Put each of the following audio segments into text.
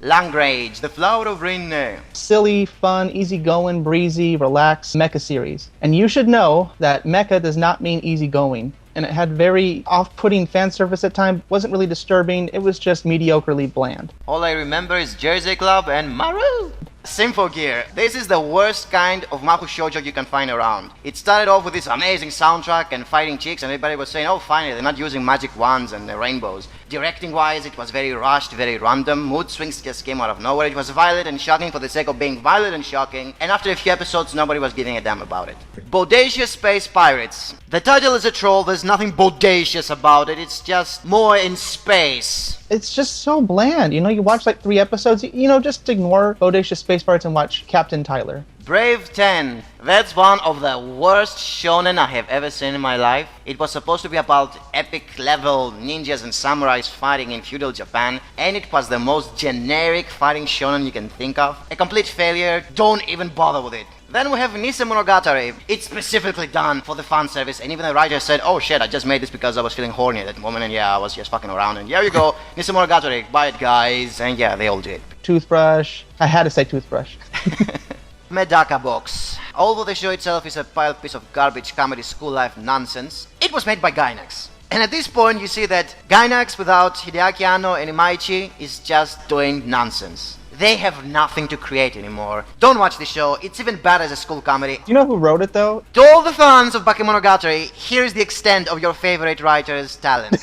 Langrage, the Flower of Rinne. Silly, fun, easygoing, breezy, relaxed mecha series. And you should know that mecha does not mean easygoing. And it had very off-putting fan service at times. Wasn't really disturbing. It was just mediocrely bland. All I remember is Jersey Club and Maru. Symphogear. This is the worst kind of Mahu Shoujo you can find around. It started off with this amazing soundtrack and fighting chicks, and everybody was saying, oh, finally, they're not using magic wands and rainbows. Directing-wise, it was very rushed, very random. Mood swings just came out of nowhere. It was violent and shocking for the sake of being violent and shocking, and after a few episodes, nobody was giving a damn about it. Bodacious Space Pirates. The title is a troll. There's nothing bodacious about it. It's just more in space. It's just so bland. You watch like 3 episodes, just ignore Bodacious Space Pirates and watch Captain Tyler. Brave 10. That's one of the worst shonen I have ever seen in my life. It was supposed to be about epic level ninjas and samurais fighting in feudal Japan, and it was the most generic fighting shonen you can think of. A complete failure. Don't even bother with it. Then we have Nise Monogatari. It's specifically done for the fan service, and even the writer said, oh shit, I just made this because I was feeling horny at that moment, and yeah, I was just fucking around, and here you go, Nise Monogatari, buy it guys, and yeah, they all did. Toothbrush. I had to say toothbrush. Medaka Box. Although the show itself is a piled piece of garbage comedy school life nonsense, it was made by Gainax. And at this point you see that Gainax without Hideaki Anno and Imaichi is just doing nonsense. They have nothing to create anymore. Don't watch the show, it's even bad as a school comedy. Do you know who wrote it though? To all the fans of Bakemonogatari, here's the extent of your favorite writer's talent.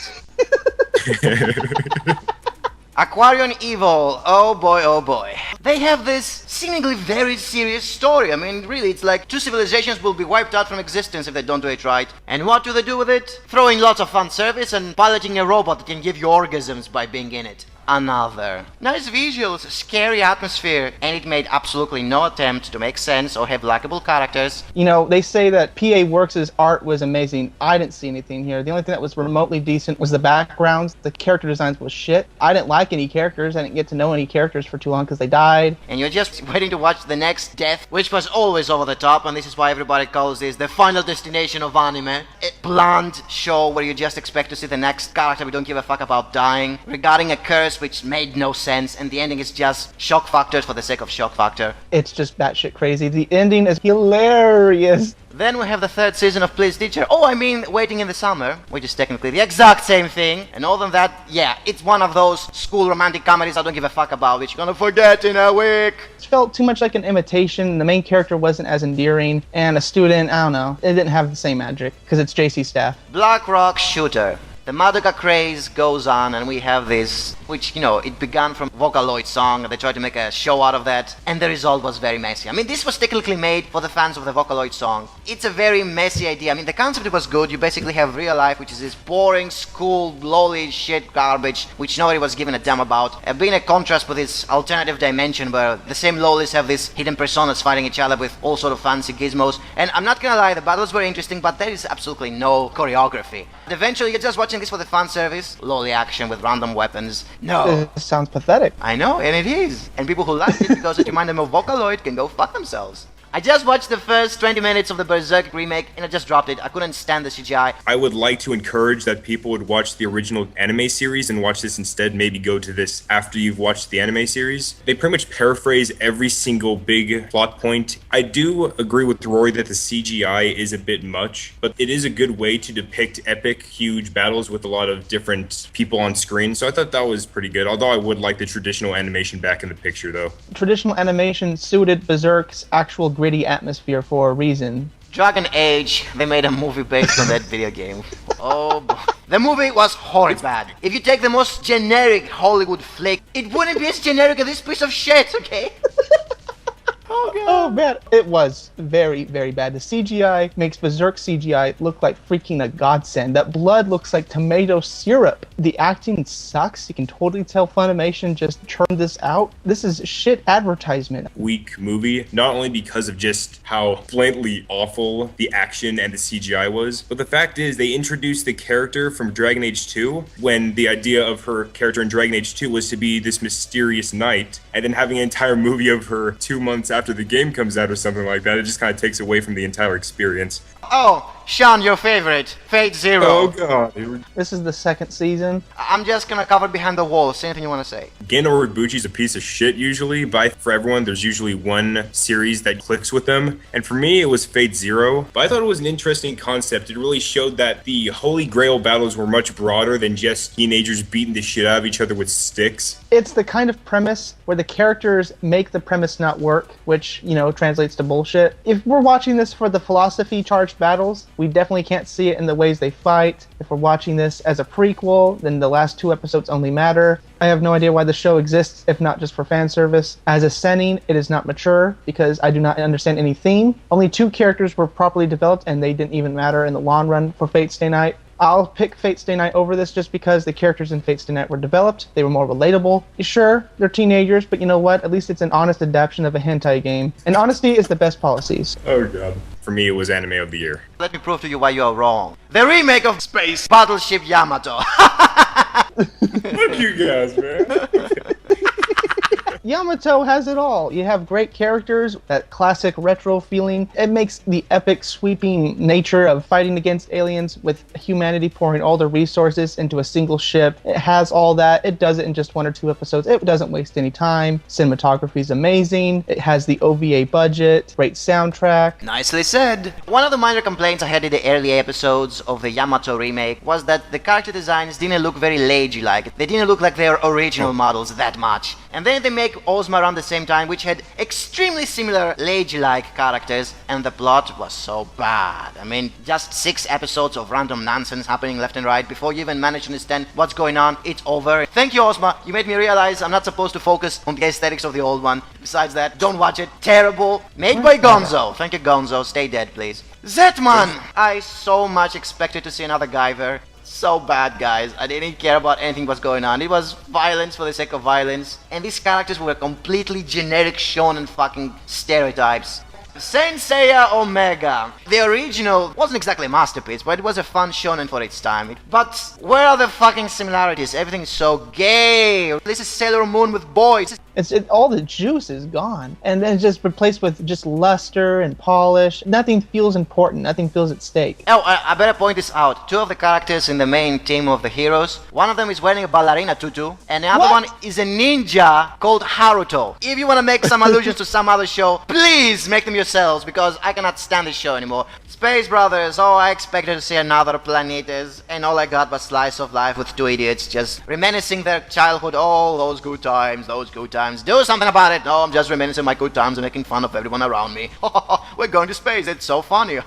Aquarion Evil, oh boy, oh boy. They have this seemingly very serious story. I mean, really, it's like 2 civilizations will be wiped out from existence if they don't do it right. And what do they do with it? Throwing lots of fan service and piloting a robot that can give you orgasms by being in it. Another. Nice visuals, scary atmosphere, and it made absolutely no attempt to make sense or have likable characters. They say that PA Works' art was amazing. I didn't see anything here. The only thing that was remotely decent was the backgrounds. The character designs was shit. I didn't like any characters. I didn't get to know any characters for too long because they died. And you're just waiting to watch the next death, which was always over the top, and this is why everybody calls this the final destination of anime. A bland show where you just expect to see the next character we don't give a fuck about dying, regarding a curse which made no sense, and the ending is just shock factor for the sake of shock factor. It's just batshit crazy. The ending is hilarious. Then we have the 3rd season of Please Teacher. Oh, I mean, Waiting in the Summer, which is technically the exact same thing. And other than that, yeah, it's one of those school romantic comedies I don't give a fuck about, which you're gonna forget in a week. It felt too much like an imitation. The main character wasn't as endearing, and a student, I don't know, it didn't have the same magic, because it's JC Staff. Black Rock Shooter. The Madoka craze goes on, and we have this, which, it began from Vocaloid song, and they tried to make a show out of that, and the result was very messy. I mean, this was technically made for the fans of the Vocaloid song. It's a very messy idea. I mean, the concept was good. You basically have real life, which is this boring school, lowly shit garbage, which nobody was giving a damn about, being a contrast with this alternative dimension where the same lowlies have these hidden personas fighting each other with all sort of fancy gizmos. And I'm not gonna lie, the battles were interesting, but there is absolutely no choreography. Eventually, you're just watching this for the fan service, lowly action with random weapons. No. It sounds pathetic. I know, and it is. And people who like it because it reminds them of Vocaloid can go fuck themselves. I just watched the first 20 minutes of the Berserk remake and I just dropped it. I couldn't stand the CGI. I would like to encourage that people would watch the original anime series and watch this instead. Maybe go to this after you've watched the anime series. They pretty much paraphrase every single big plot point. I do agree with Rory that the CGI is a bit much, but it is a good way to depict epic, huge battles with a lot of different people on screen. So I thought that was pretty good. Although I would like the traditional animation back in the picture though. Traditional animation suited Berserk's actual gritty atmosphere for a reason. Dragon Age, they made a movie based on that video game. Oh boy. The movie was horrid bad. If you take the most generic Hollywood flick, it wouldn't be as generic as this piece of shit, okay? Oh god. Oh man, it was very, very bad. The CGI makes Berserk CGI look like freaking a godsend. That blood looks like tomato syrup. The acting sucks. You can totally tell Funimation just churned this out. This is shit advertisement. Weak movie, not only because of just how blatantly awful the action and the CGI was, but the fact is they introduced the character from Dragon Age 2 when the idea of her character in Dragon Age 2 was to be this mysterious knight, and then having an entire movie of her 2 months after the game comes out or something like that, it just kind of takes away from the entire experience. Sean, your favorite, Fate Zero. Oh god. This is the second season. I'm just gonna cover it behind the walls. Anything you want to say? Geno Uebuchi's a piece of shit usually, but for everyone, there's usually one series that clicks with them. And for me, it was Fate Zero. But I thought it was an interesting concept. It really showed that the Holy Grail battles were much broader than just teenagers beating the shit out of each other with sticks. It's the kind of premise where the characters make the premise not work, which, translates to bullshit. If we're watching this for the philosophy-charged battles, we definitely can't see it in the ways they fight. If we're watching this as a prequel, then the last 2 episodes only matter. I have no idea why the show exists, if not just for fan service. As a setting, it is not mature, because I do not understand any theme. Only 2 characters were properly developed, and they didn't even matter in the long run for Fate Stay Night. I'll pick Fate Stay Night over this just because the characters in Fate Stay Night were developed. They were more relatable. Sure, they're teenagers, but you know what? At least it's an honest adaptation of a hentai game. And honesty is the best policies. Oh god. For me, it was anime of the year. Let me prove to you why you are wrong. The remake of Space Battleship Yamato. Fuck you guys, man. Yamato has it all. You have great characters, that classic retro feeling. It makes the epic sweeping nature of fighting against aliens with humanity pouring all their resources into a single ship. It has all that. It does it in just 1 or 2 episodes. It doesn't waste any time. Cinematography is amazing. It has the OVA budget, great soundtrack. Nicely said. One of the minor complaints I had in the early episodes of the Yamato remake was that the character designs didn't look very Leiji-like. They didn't look like their original models that much. And then they make Ozma around the same time, which had extremely similar Leiji-like characters, and the plot was so bad. I mean, just 6 episodes of random nonsense happening left and right before you even manage to understand what's going on. It's over. Thank you, Ozma. You made me realize I'm not supposed to focus on the aesthetics of the old one. Besides that, don't watch it. Terrible. Made by Gonzo. Thank you, Gonzo. Stay dead, please. Zetman! I so much expected to see another Guyver. So bad, guys. I didn't care about anything was going on. It was violence for the sake of violence. And these characters were completely generic shonen fucking stereotypes. Saint Seiya Omega. The original wasn't exactly a masterpiece, but it was a fun shonen for its time. But where are the fucking similarities? Everything is so gay. This is Sailor Moon with boys. All the juice is gone, and then it's just replaced with just luster and polish. Nothing feels important. Nothing feels at stake. Oh, I better point this out. 2 of the characters in the main team of the heroes, one of them is wearing a ballerina tutu, and the other one is a ninja called Haruto. If you want to make some allusions to some other show, please make them yourselves, because I cannot stand this show anymore. Space Brothers, I expected to see another Planetes, and all I got was slice of life with 2 idiots just reminiscing their childhood. Oh, those good times, those good times. Do something about it. No, I'm just reminiscing my good times and making fun of everyone around me. We're going to space. It's so funny.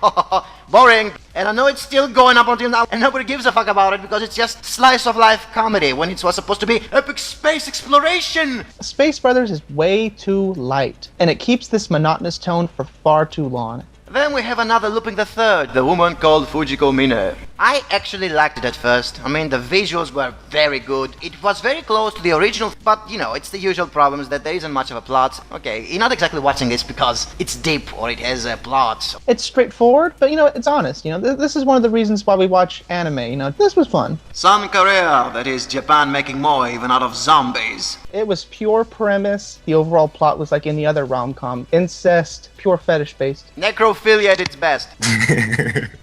Boring. And I know it's still going up until now, and nobody gives a fuck about it because it's just slice of life comedy when it was supposed to be epic space exploration. Space Brothers is way too light, and it keeps this monotonous tone for far too long. Then we have another Looping the Third, the woman called Fujiko Mine. I actually liked it at first. I mean, the visuals were very good. It was very close to the original, but it's the usual problems that there isn't much of a plot. Okay, you're not exactly watching this because it's deep or it has a plot. It's straightforward, but it's honest. This is one of the reasons why we watch anime. This was fun. Sun Korea, that is Japan making more even out of zombies. It was pure premise. The overall plot was like any other rom-com. Incest, pure fetish-based. Necrophilia at its best.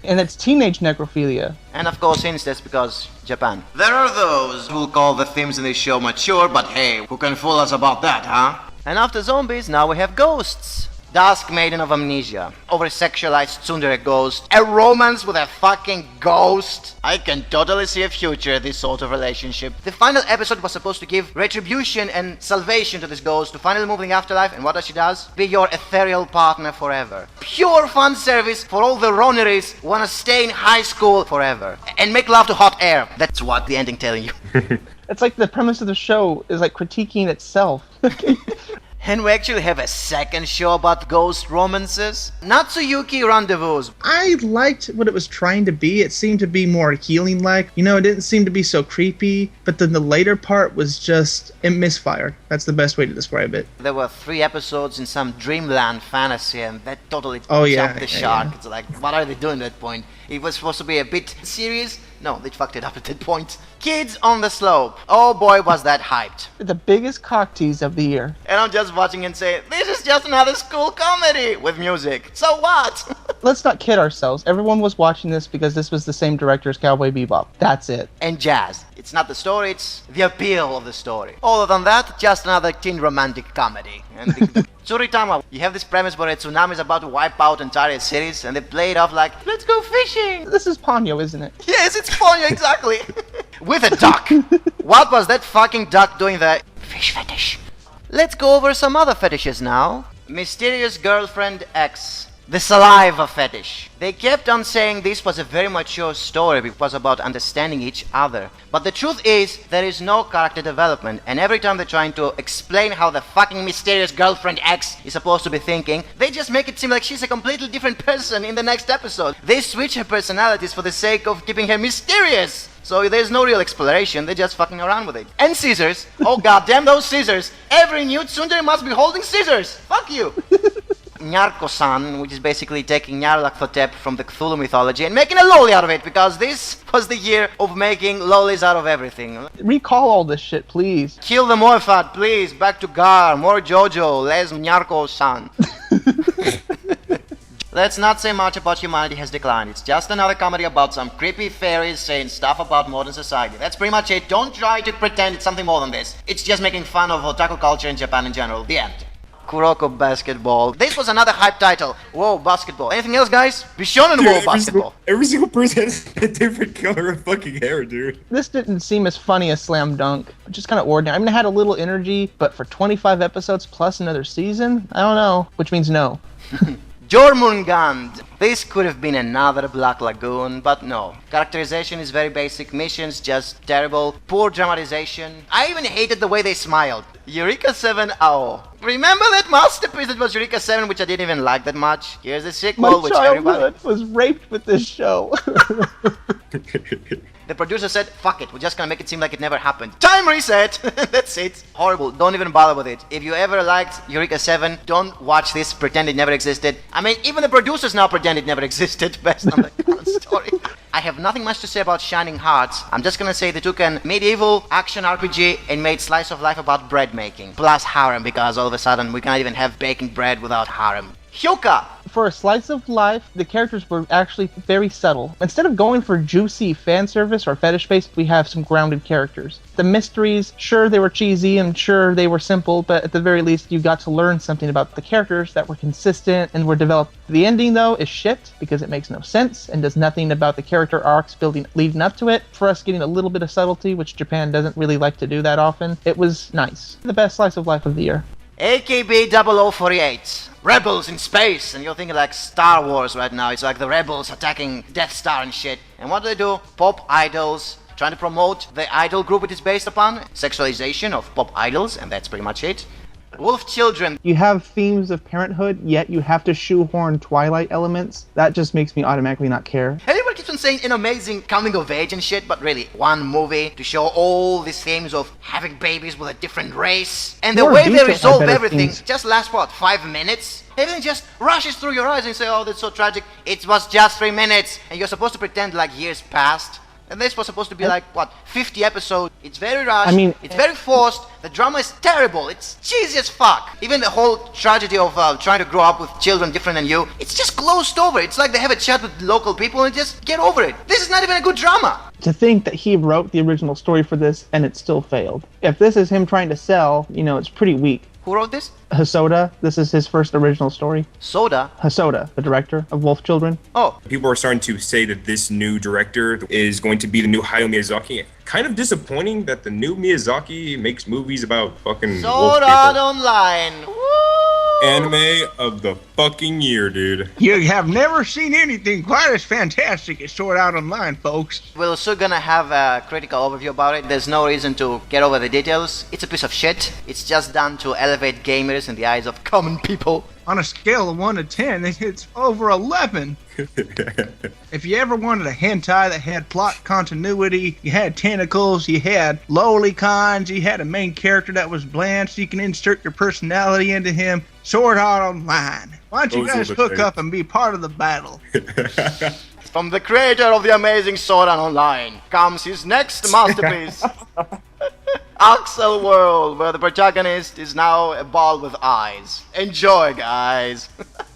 And it's teenage necrophilia. And of course incest because Japan. There are those who call the themes in this show mature, but hey, who can fool us about that, huh? And after zombies, now we have ghosts. Dusk Maiden of Amnesia, over-sexualized tsundere ghost, a romance with a fucking ghost. I can totally see a future in this sort of relationship. The final episode was supposed to give retribution and salvation to this ghost to finally move in the afterlife, and what does she does? Be your ethereal partner forever. Pure fan service for all the Roneries who wanna stay in high school forever. And make love to hot air. That's what the ending telling you. It's like the premise of the show is like critiquing itself. And we actually have a second show about ghost romances. Natsuyuki Rendezvous. I liked what it was trying to be. It seemed to be more healing-like. It didn't seem to be so creepy. But then the later part was just, it misfired. That's the best way to describe it. There were 3 episodes in some dreamland fantasy, and that totally jumped the shark. Yeah. It's like, what are they doing at that point? It was supposed to be a bit serious. No, they fucked it up at that point. Kids on the Slope. Oh boy, was that hyped. The biggest cock tease of the year. And I'm just watching and saying, this is just another school comedy with music. So what? Let's not kid ourselves. Everyone was watching this because this was the same director as Cowboy Bebop. That's it. And jazz. It's not the story, it's the appeal of the story. Other than that, just another teen romantic comedy. And Tsuritama, you have this premise where a tsunami is about to wipe out entire cities, and they play it off like, let's go fishing. This is Ponyo, isn't it? Yes, it's Ponyo, exactly. With a duck. What was that fucking duck doing there? Fish fetish. Let's go over some other fetishes now. Mysterious Girlfriend X. The saliva fetish. They kept on saying this was a very mature story, it was about understanding each other. But the truth is, there is no character development, and every time they're trying to explain how the fucking mysterious girlfriend X is supposed to be thinking, they just make it seem like she's a completely different person in the next episode. They switch her personalities for the sake of keeping her mysterious. So there's no real exploration, they're just fucking around with it. And scissors. Oh goddamn those scissors. Every new tsundere must be holding scissors. Fuck you. Nyarko-san, which is basically taking Nyarlathotep from the Cthulhu mythology and making a loli out of it, because this was the year of making lolis out of everything. Recall all this shit, please. Kill the Morphat, please. Back to Gar, more Jojo, less Nyarko-san. Let's not say much about Humanity Has Declined. It's just another comedy about some creepy fairies saying stuff about modern society. That's pretty much it. Don't try to pretend it's something more than this. It's just making fun of otaku culture in Japan in general. The end. Kuroko Basketball. This was another hype title. Whoa, basketball. Anything else, guys? Bishonen Whoa, basketball. Every single person has a different color of fucking hair, dude. This didn't seem as funny as Slam Dunk. Just kind of ordinary. I mean, it had a little energy, but for 25 episodes plus another season? I don't know. Which means no. Jormungand. This could have been another Black Lagoon, but no. Characterization is very basic, missions just terrible, poor dramatization. I even hated the way they smiled. Eureka 7 AO. Remember that masterpiece that was Eureka 7, which I didn't even like that much? Here's the sequel, which everybody... My childhood was raped with this show. The producer said, fuck it, we're just gonna make it seem like it never happened. Time reset! That's it. Horrible. Don't even bother with it. If you ever liked Eureka 7, don't watch this, pretend it never existed. I mean, even the producers now pretend it never existed, based on the current story. I have nothing much to say about Shining Hearts. I'm just gonna say they took an medieval action RPG and made slice of life about bread making. Plus harem, because all of a sudden we can't even have baking bread without harem. Hyoka! For a slice of life, the characters were actually very subtle. Instead of going for juicy fan service or fetish based, we have some grounded characters. The mysteries, sure they were cheesy and sure they were simple, but at the very least you got to learn something about the characters that were consistent and were developed. The ending though is shit because it makes no sense and does nothing about the character arcs building leading up to it. For us getting a little bit of subtlety, which Japan doesn't really like to do that often, it was nice. The best slice of life of the year. AKB 0048. Rebels in space, and you're thinking like Star Wars right now. It's like the rebels attacking Death Star and shit. And what do? Pop idols, trying to promote the idol group it is based upon. Sexualization of pop idols, and that's pretty much it. Wolf Children. You have themes of parenthood, yet you have to shoehorn Twilight elements. That just makes me automatically not care. Everybody keeps on saying an amazing coming of age and shit, but really, one movie to show all these themes of having babies with a different race. And the way they resolve everything just lasts, what, 5 minutes? Everything just rushes through your eyes and you say, oh, that's so tragic. It was just 3 minutes. And you're supposed to pretend like years passed. And this was supposed to be like, what, 50 episodes. It's very rushed, it's very forced, the drama is terrible, it's cheesy as fuck. Even the whole tragedy of trying to grow up with children different than you, it's just glossed over. It's like they have a chat with local people and just get over it. This is not even a good drama. To think that he wrote the original story for this and it still failed. If this is him trying to sell, it's pretty weak. Who wrote this? Hosoda. This is his first original story. Soda? Hosoda, the director of Wolf Children. Oh. People are starting to say that this new director is going to be the new Hayao Miyazaki. Kind of disappointing that the new Miyazaki makes movies about fucking Sword Art Online. Woo! Anime of the fucking year, dude. You have never seen anything quite as fantastic as Sword Art Online, folks. We're soon gonna have a critical overview about it. There's no reason to get over the details. It's a piece of shit. It's just done to elevate gamers in the eyes of common people. On a scale of 1 to 10, it's over 11. If you ever wanted a hentai that had plot continuity, you had tentacles, you had lolicons, you had a main character that was bland so you can insert your personality into him, Sword Art Online. Why don't you guys hook up and be part of the battle? From the creator of the amazing Sword Art Online comes his next masterpiece. Axel World, where the protagonist is now a ball with eyes. Enjoy, guys.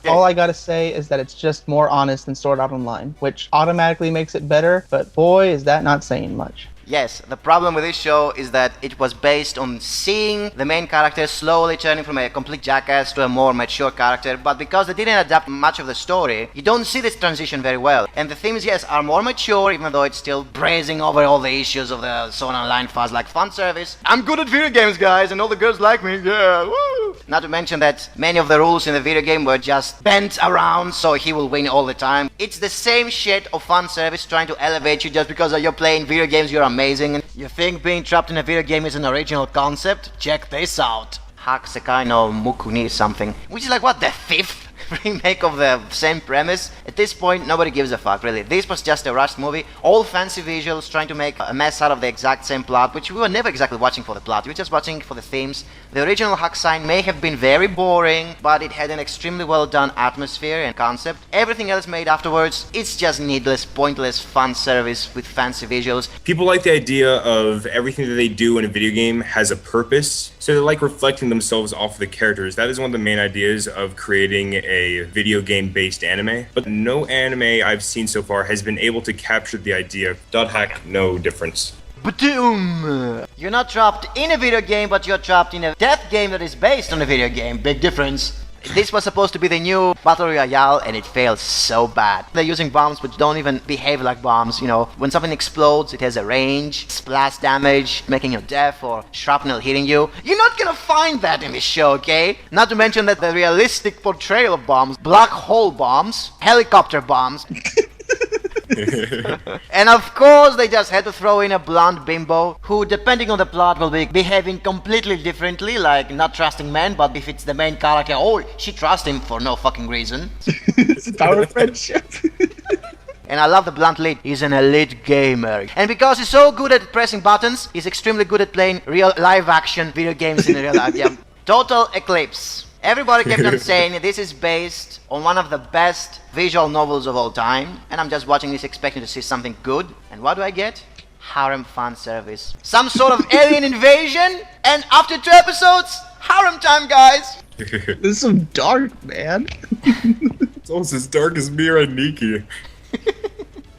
All I gotta say is that it's just more honest than Sword Art Online, which automatically makes it better, but boy, is that not saying much. Yes, the problem with this show is that it was based on seeing the main character slowly turning from a complete jackass to a more mature character, but because they didn't adapt much of the story, you don't see this transition very well. And the themes, yes, are more mature, even though it's still brazing over all the issues of the Sword Art Online fuzz, like fan service. I'm good at video games, guys, and all the girls like me, yeah, woo! Not to mention that many of the rules in the video game were just bent around, so he will win all the time. It's the same shit of fan service trying to elevate you just because you're playing video games, you're amazing. You think being trapped in a video game is an original concept? Check this out. Hakusekai no Mukuni something. Which is like, what, the 5th remake of the same premise? At this point, nobody gives a fuck, really. This was just a rushed movie, all fancy visuals, trying to make a mess out of the exact same plot, which we were never exactly watching for the plot, we were just watching for the themes. The original Hakusai may have been very boring, but it had an extremely well done atmosphere and concept. Everything else made afterwards, it's just needless, pointless fan service with fancy visuals. People like the idea of everything that they do in a video game has a purpose, so they like reflecting themselves off of the characters. That is one of the main ideas of creating a video game based anime, but no anime I've seen so far has been able to capture the idea. Dot hack, no difference. Boom! You're not trapped in a video game, but you're trapped in a death game that is based on a video game. Big difference. This was supposed to be the new Battle Royale, and it failed so bad. They're using bombs which don't even behave like bombs, you know. When something explodes, it has a range, splash damage, making you deaf, or shrapnel hitting you. You're not gonna find that in this show, okay? Not to mention that the realistic portrayal of bombs, black hole bombs, helicopter bombs. And of course they just had to throw in a blonde bimbo who, depending on the plot, will be behaving completely differently, like not trusting men, but if it's the main character, oh, she trusts him for no fucking reason. It's a power of friendship. And I love the blunt lead. He's an elite gamer. And because he's so good at pressing buttons, he's extremely good at playing real live action video games in real life. Yeah. Total eclipse. Everybody kept on saying this is based on one of the best visual novels of all time, and I'm just watching this expecting to see something good, and what do I get? Harem fan service. Some sort of alien invasion, and after 2 episodes, harem time, guys! This is so dark, man. It's almost as dark as Mira Nikki.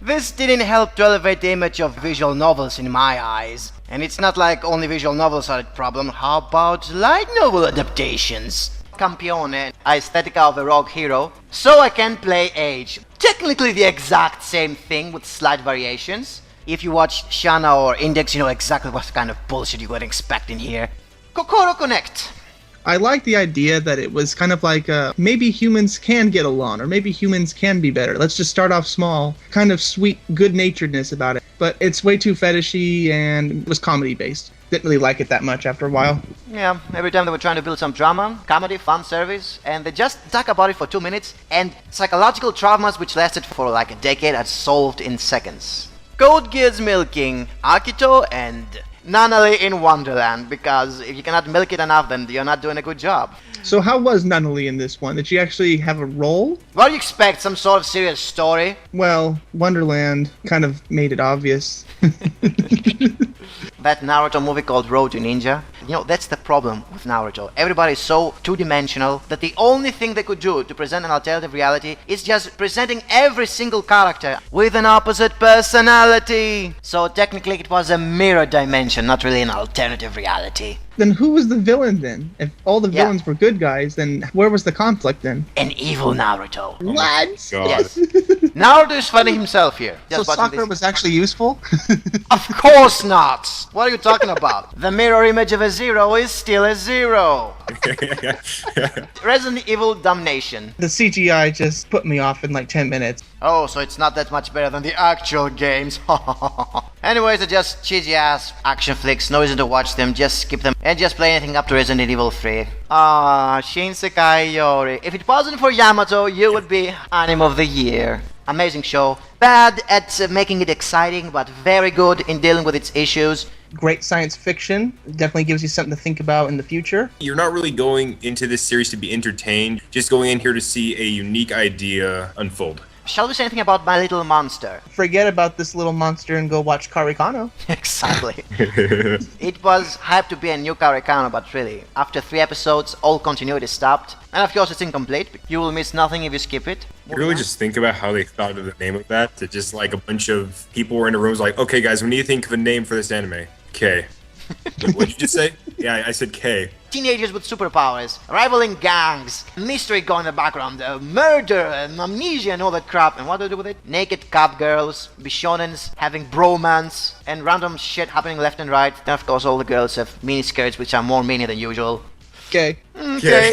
This didn't help to elevate the image of visual novels in my eyes. And it's not like only visual novels are a problem. How about light novel adaptations? Campione, aesthetica of a rogue hero, so I can play Age. Technically the exact same thing with slight variations. If you watch Shana or Index, you know exactly what kind of bullshit you would expect in here. Kokoro Connect. I like the idea that it was kind of like maybe humans can get along, or maybe humans can be better. Let's just start off small. Kind of sweet good-naturedness about it. But it's way too fetishy and it was comedy-based. Didn't really like it that much after a while. Yeah, every time they were trying to build some drama, comedy, fan service, and they just talk about it for 2 minutes, and psychological traumas which lasted for like a decade are solved in seconds. Code Geass milking Akito and Nanali in Wonderland, because if you cannot milk it enough, then you're not doing a good job. So how was Nunnally in this one? Did she actually have a role? What do you expect? Some sort of serious story? Well, Wonderland kind of made it obvious. That Naruto movie called Road to Ninja. You know, that's the problem with Naruto. Everybody is so two-dimensional that the only thing they could do to present an alternative reality is just presenting every single character with an opposite personality. So technically it was a mirror dimension, not really an alternative reality. Then who was the villain then? If all the villains were good guys, then where was the conflict then? An evil Naruto. What? God. Yes. Naruto is fighting himself here. So Just watching Sakura this. was actually useful? Of course not! What are you talking about? The mirror image of a zero is still a zero. Resident Evil Damnation. The CGI just put me off in like 10 minutes. Oh, so it's not that much better than the actual games. Anyways, they're just cheesy ass action flicks, no reason to watch them, just skip them, and just play anything up to Resident Evil 3. Ah, Shinsekai Yori. If it wasn't for Yamato, you would be Anime of the Year. Amazing show. Bad at making it exciting, but very good in dealing with its issues. Great science fiction. Definitely gives you something to think about in the future. You're not really going into this series to be entertained, just going in here to see a unique idea unfold. Shall we say anything about My Little Monster? Forget about this little monster and go watch Karikano. Exactly. It was hyped to be a new Karikano, but really, after 3 episodes, all continuity stopped. And of course, it's incomplete. You will miss nothing if you skip it. You really just think about how they thought of the name of that. To just like a bunch of people were in a room, like, okay, guys, we need to think of a name for this anime. K. What'd you just say? Yeah, I said K. Teenagers with superpowers, rivaling gangs, mystery going in the background, murder and amnesia and all that crap. And what do they do with it? Naked cat girls, bishonens having bromance, and random shit happening left and right. And of course, all the girls have mini skirts, which are more mini than usual. Okay. Okay.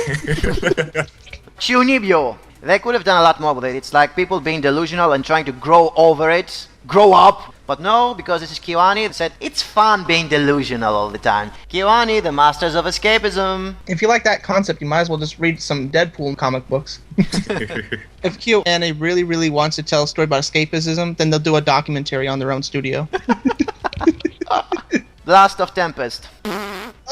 Shunibyo. They could have done a lot more with it. It's like people being delusional and trying to grow over it, grow up. But no, because this is KyoAni, they said it's fun being delusional all the time. KyoAni, the masters of escapism. If you like that concept, you might as well just read some Deadpool comic books. If KyoAni really, really wants to tell a story about escapism, then they'll do a documentary on their own studio. Blast of Tempest.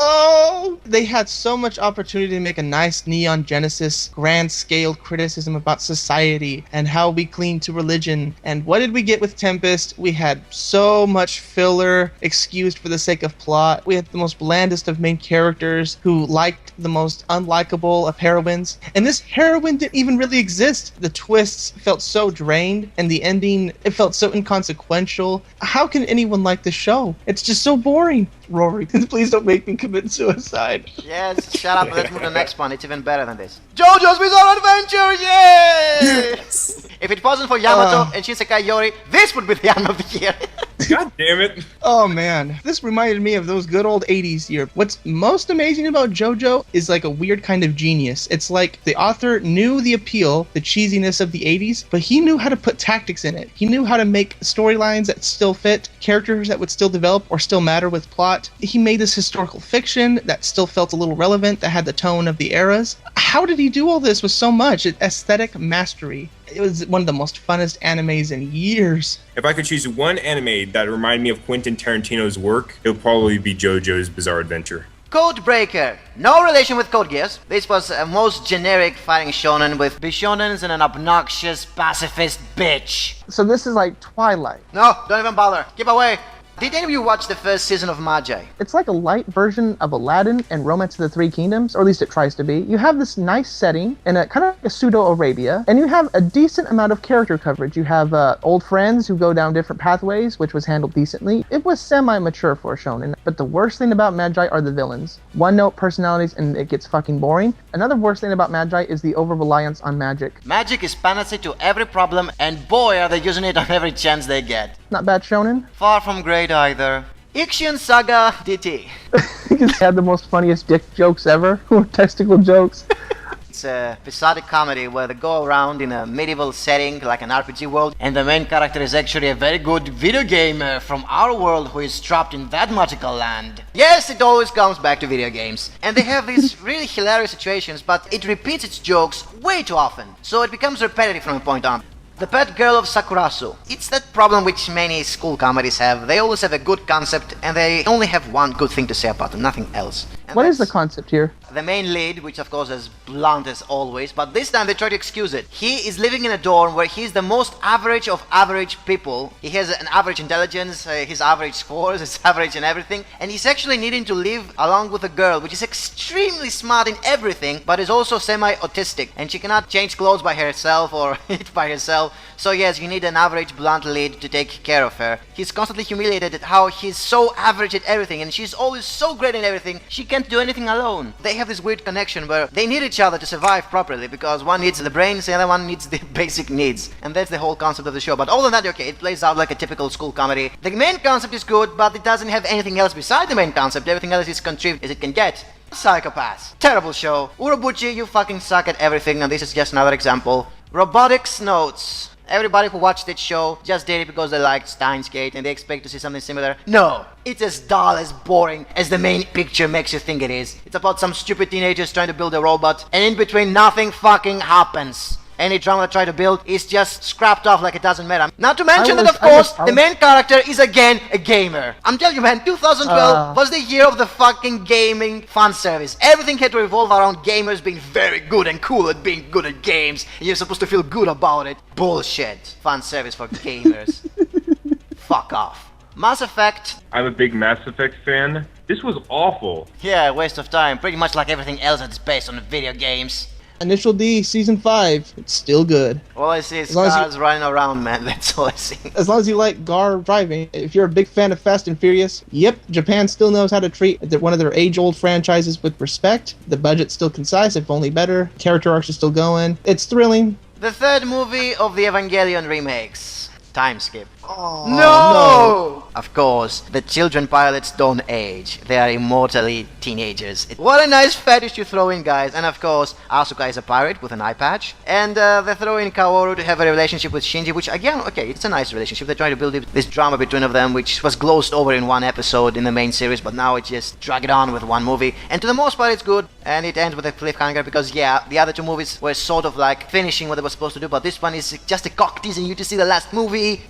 Oh, they had so much opportunity to make a nice Neon Genesis grand-scale criticism about society and how we cling to religion. And what did we get with Tempest? We had so much filler excused for the sake of plot. We had the most blandest of main characters who liked the most unlikable of heroines. And this heroine didn't even really exist. The twists felt so drained, and the ending, it felt so inconsequential. How can anyone like the show? It's just so boring. Rory, please don't make me commit suicide. Yes, shut up and let's move to the next one. It's even better than this. JoJo's Bizarre Adventure! Yay! Yes! If it wasn't for Yamato and Shinsekai Yori, this would be the anime of the year. God damn it. Oh man, this reminded me of those good old 80s here. What's most amazing about JoJo is like a weird kind of genius. It's like the author knew the appeal, the cheesiness of the 80s, but he knew how to put tactics in it. He knew how to make storylines that still fit, characters that would still develop or still matter with plot. He made this historical fiction that still felt a little relevant, that had the tone of the eras. How did he do all this with so much aesthetic mastery? It was one of the most funnest animes in years. If I could choose one anime that reminded me of Quentin Tarantino's work, it would probably be JoJo's Bizarre Adventure. Codebreaker. No relation with Code Geass. This was a most generic fighting shonen with bishonens and an obnoxious pacifist bitch. So this is like Twilight. No, don't even bother. Keep away. Did any of you watch the first season of Magi? It's like a light version of Aladdin and Romance of the Three Kingdoms, or at least it tries to be. You have this nice setting in a kind of like a pseudo-Arabia, and you have a decent amount of character coverage. You have old friends who go down different pathways, which was handled decently. It was semi-mature for a shonen, but the worst thing about Magi are the villains. One-note personalities, and it gets fucking boring. Another worst thing about Magi is the over-reliance on magic. Magic is panacea to every problem, and boy are they using it on every chance they get. Not bad shonen. Far from great either. Ixion Saga DT. It had the most funniest dick jokes ever, or testicle jokes. It's a episodic comedy where they go around in a medieval setting like an RPG world, and the main character is actually a very good video gamer from our world who is trapped in that magical land. Yes, it always comes back to video games. And they have these really hilarious situations, but it repeats its jokes way too often, so it becomes repetitive from a point on. The Pet Girl of Sakurasu. It's that problem which many school comedies have. They always have a good concept and they only have one good thing to say about them, nothing else. And What is the concept here? The main lead, which of course is blunt as always, but this time they try to excuse it. He is living in a dorm where he's the most average of average people. He has an average intelligence, his average scores, his average in everything, and he's actually needing to live along with a girl which is extremely smart in everything, but is also semi-autistic, and she cannot change clothes by herself or eat by herself. So yes, you need an average blunt lead to take care of her. He's constantly humiliated at how he's so average at everything, and she's always so great at everything, she can't do anything alone. They have this weird connection where they need each other to survive properly, because one needs the brains, the other one needs the basic needs. And that's the whole concept of the show. But other than that, okay, it plays out like a typical school comedy. The main concept is good, but it doesn't have anything else beside the main concept. Everything else is contrived as it can get. Psychopaths. Terrible show. Urobuchi, you fucking suck at everything, and this is just another example. Robotics Notes. Everybody who watched that show just did it because they liked Steins Gate and they expect to see something similar. No! It's as dull, as boring as the main picture makes you think it is. It's about some stupid teenagers trying to build a robot, and in between nothing fucking happens. any drama they try to build is just scrapped off like it doesn't matter. Not to mention that, of I course, was- the main character is again a gamer. I'm telling you, man, 2012 was the year of the fucking gaming fan service. Everything had to revolve around gamers being very good and cool at being good at games, and you're supposed to feel good about it. Bullshit. Fan service for gamers. Fuck off. Mass Effect. I'm a big Mass Effect fan. This was awful. Yeah, waste of time. Pretty much like everything else that's based on video games. Initial D, Season 5, it's still good. All I see is long as you- cars running around, man. That's all I see. As long as you like Gar driving. If you're a big fan of Fast and Furious, yep, Japan still knows how to treat one of their age-old franchises with respect. The budget's still concise, if only better. Character arcs are still going. It's thrilling. The third movie of the Evangelion remakes. Time skip. Oh, No! Of course, the children pilots don't age. They are immortally teenagers. What a nice fetish you throw in, guys. And of course, Asuka is a pirate with an eye patch. And they throw in Kaoru to have a relationship with Shinji, which again, okay, it's a nice relationship. They try to build this drama between of them, which was glossed over in one episode in the main series, but now it just drag it on with one movie. And to the most part, it's good. And it ends with a cliffhanger because, yeah, the other two movies were sort of like finishing what they were supposed to do, but this one is just a cock teasing you to see the last movie.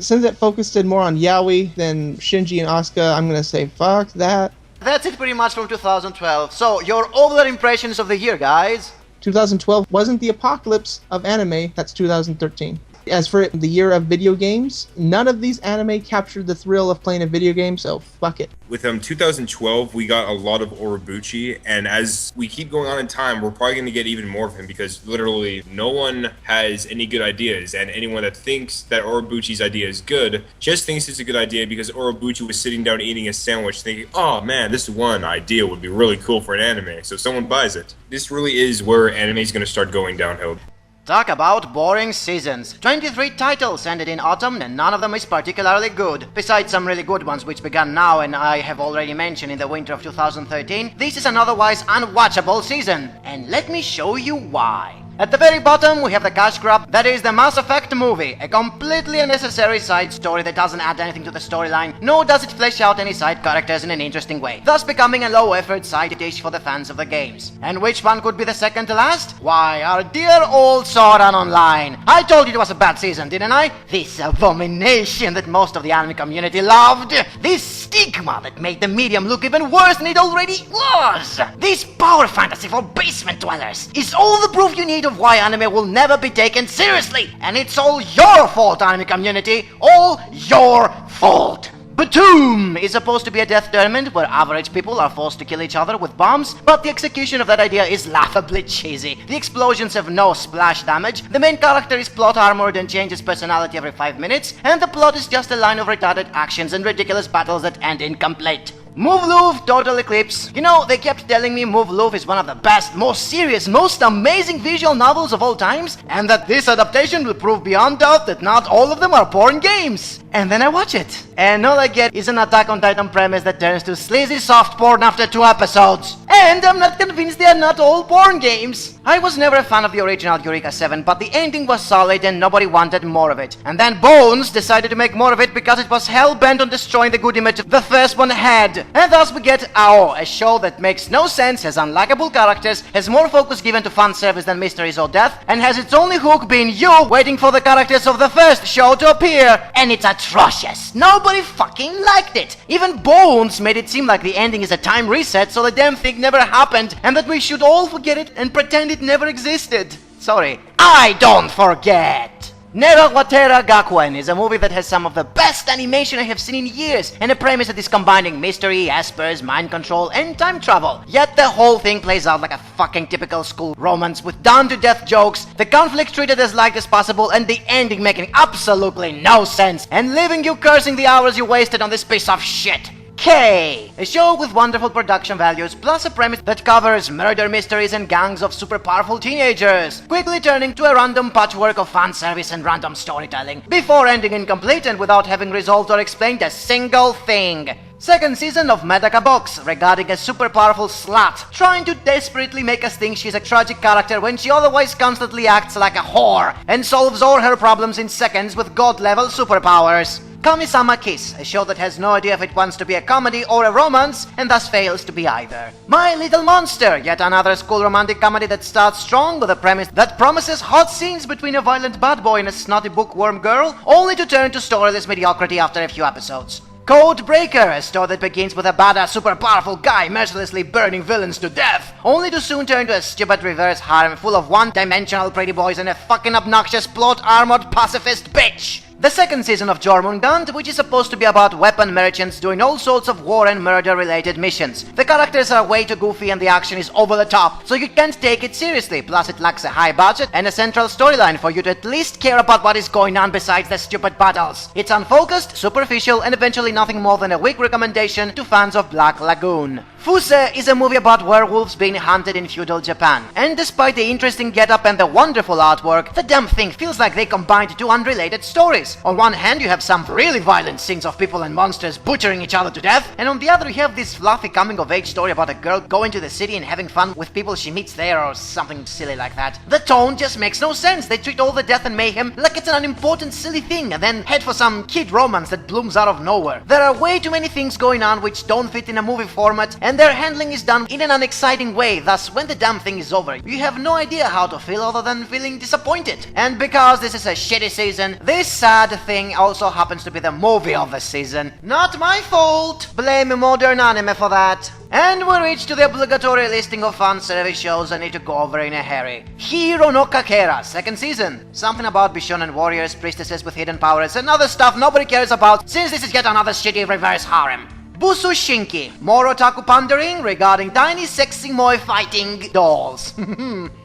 Since it focused more on Yaoi than Shinji and Asuka, I'm gonna say fuck that. That's it pretty much from 2012. So, your overall impressions of the year, guys. 2012 wasn't the apocalypse of anime, that's 2013. As for the year of video games, none of these anime captured the thrill of playing a video game, so fuck it. With 2012, we got a lot of Orobuchi, and as we keep going on in time, we're probably going to get even more of him because literally no one has any good ideas, and anyone that thinks that Orobuchi's idea is good just thinks it's a good idea because Orobuchi was sitting down eating a sandwich thinking, oh man, this one idea would be really cool for an anime, so someone buys it. This really is where anime is going to start going downhill. Talk about boring seasons. 23 titles ended in autumn and none of them is particularly good. Besides some really good ones which began now and I have already mentioned in the winter of 2013, this is an otherwise unwatchable season. And let me show you why. At the very bottom we have the cash grab, that is the Mass Effect movie, a completely unnecessary side story that doesn't add anything to the storyline, nor does it flesh out any side characters in an interesting way, thus becoming a low-effort side dish for the fans of the games. And which one could be the second to last? Why, our dear old Sword Art Online. I told you it was a bad season, didn't I? This abomination that most of the anime community loved. This stigma that made the medium look even worse than it already was. This power fantasy for basement dwellers is all the proof you need of why anime will never be taken seriously. And it's all your fault, anime community. All your fault. Batum is supposed to be a death tournament where average people are forced to kill each other with bombs, but the execution of that idea is laughably cheesy. The explosions have no splash damage, the main character is plot armored and changes personality every 5 minutes, and the plot is just a line of retarded actions and ridiculous battles that end incomplete. Muv-Luv Total Eclipse. You know, they kept telling me Muv-Luv is one of the best, most serious, most amazing visual novels of all times, and that this adaptation will prove beyond doubt that not all of them are porn games. And then I watch it, and all I get is an Attack on Titan premise that turns to sleazy soft porn after 2 episodes. And I'm not convinced they are not all porn games. I was never a fan of the original Eureka 7, but the ending was solid and nobody wanted more of it. And then Bones decided to make more of it because it was hell-bent on destroying the good image the first one had. And thus we get AO, a show that makes no sense, has unlikable characters, has more focus given to fan service than mysteries or death, and has its only hook being you waiting for the characters of the first show to appear. And it's atrocious. Nobody fucking liked it. Even Bones made it seem like the ending is a time reset so the damn thing never happened and that we should all forget it and pretend it never existed. Sorry, I don't forget. Nera Watera Gakuen is a movie that has some of the best animation I have seen in years, and a premise that is combining mystery, espers, mind control, and time travel. Yet the whole thing plays out like a fucking typical school romance with done-to-death jokes, the conflict treated as light as possible, and the ending making absolutely no sense, and leaving you cursing the hours you wasted on this piece of shit. K, a show with wonderful production values plus a premise that covers murder mysteries and gangs of super powerful teenagers, quickly turning to a random patchwork of fan service and random storytelling, before ending incomplete and without having resolved or explained a single thing. Second season of Medaka Box, regarding a super powerful slut, trying to desperately make us think she's a tragic character when she otherwise constantly acts like a whore, and solves all her problems in seconds with god-level superpowers. Kami-sama Kiss, a show that has no idea if it wants to be a comedy or a romance, and thus fails to be either. My Little Monster, yet another school romantic comedy that starts strong with a premise that promises hot scenes between a violent bad boy and a snotty bookworm girl, only to turn to storyless mediocrity after a few episodes. Code Breaker, a story that begins with a badass super powerful guy mercilessly burning villains to death, only to soon turn to a stupid reverse harem full of one-dimensional pretty boys and a fucking obnoxious plot-armored pacifist bitch. The second season of Jormungand, which is supposed to be about weapon merchants doing all sorts of war and murder-related missions. The characters are way too goofy and the action is over the top, so you can't take it seriously, plus it lacks a high budget and a central storyline for you to at least care about what is going on besides the stupid battles. It's unfocused, superficial, and eventually nothing more than a weak recommendation to fans of Black Lagoon. Fuse is a movie about werewolves being hunted in feudal Japan, and despite the interesting getup and the wonderful artwork, the damn thing feels like they combined two unrelated stories. On one hand, you have some really violent scenes of people and monsters butchering each other to death, and on the other you have this fluffy coming-of-age story about a girl going to the city and having fun with people she meets there or something silly like that. The tone just makes no sense. They treat all the death and mayhem like it's an unimportant silly thing and then head for some kid romance that blooms out of nowhere. There are way too many things going on which don't fit in a movie format, and their handling is done in an unexciting way, thus when the damn thing is over, you have no idea how to feel other than feeling disappointed. And because this is a shitty season, this sad thing also happens to be the movie of the season. Not my fault! Blame modern anime for that. And we reach to the obligatory listing of fan service shows I need to go over in a hurry. Hiro no Kakera, second season. Something about Bishonen warriors, priestesses with hidden powers, and other stuff nobody cares about since this is yet another shitty reverse harem. Busu Shinki, more otaku pandering regarding tiny sexy moe fighting dolls.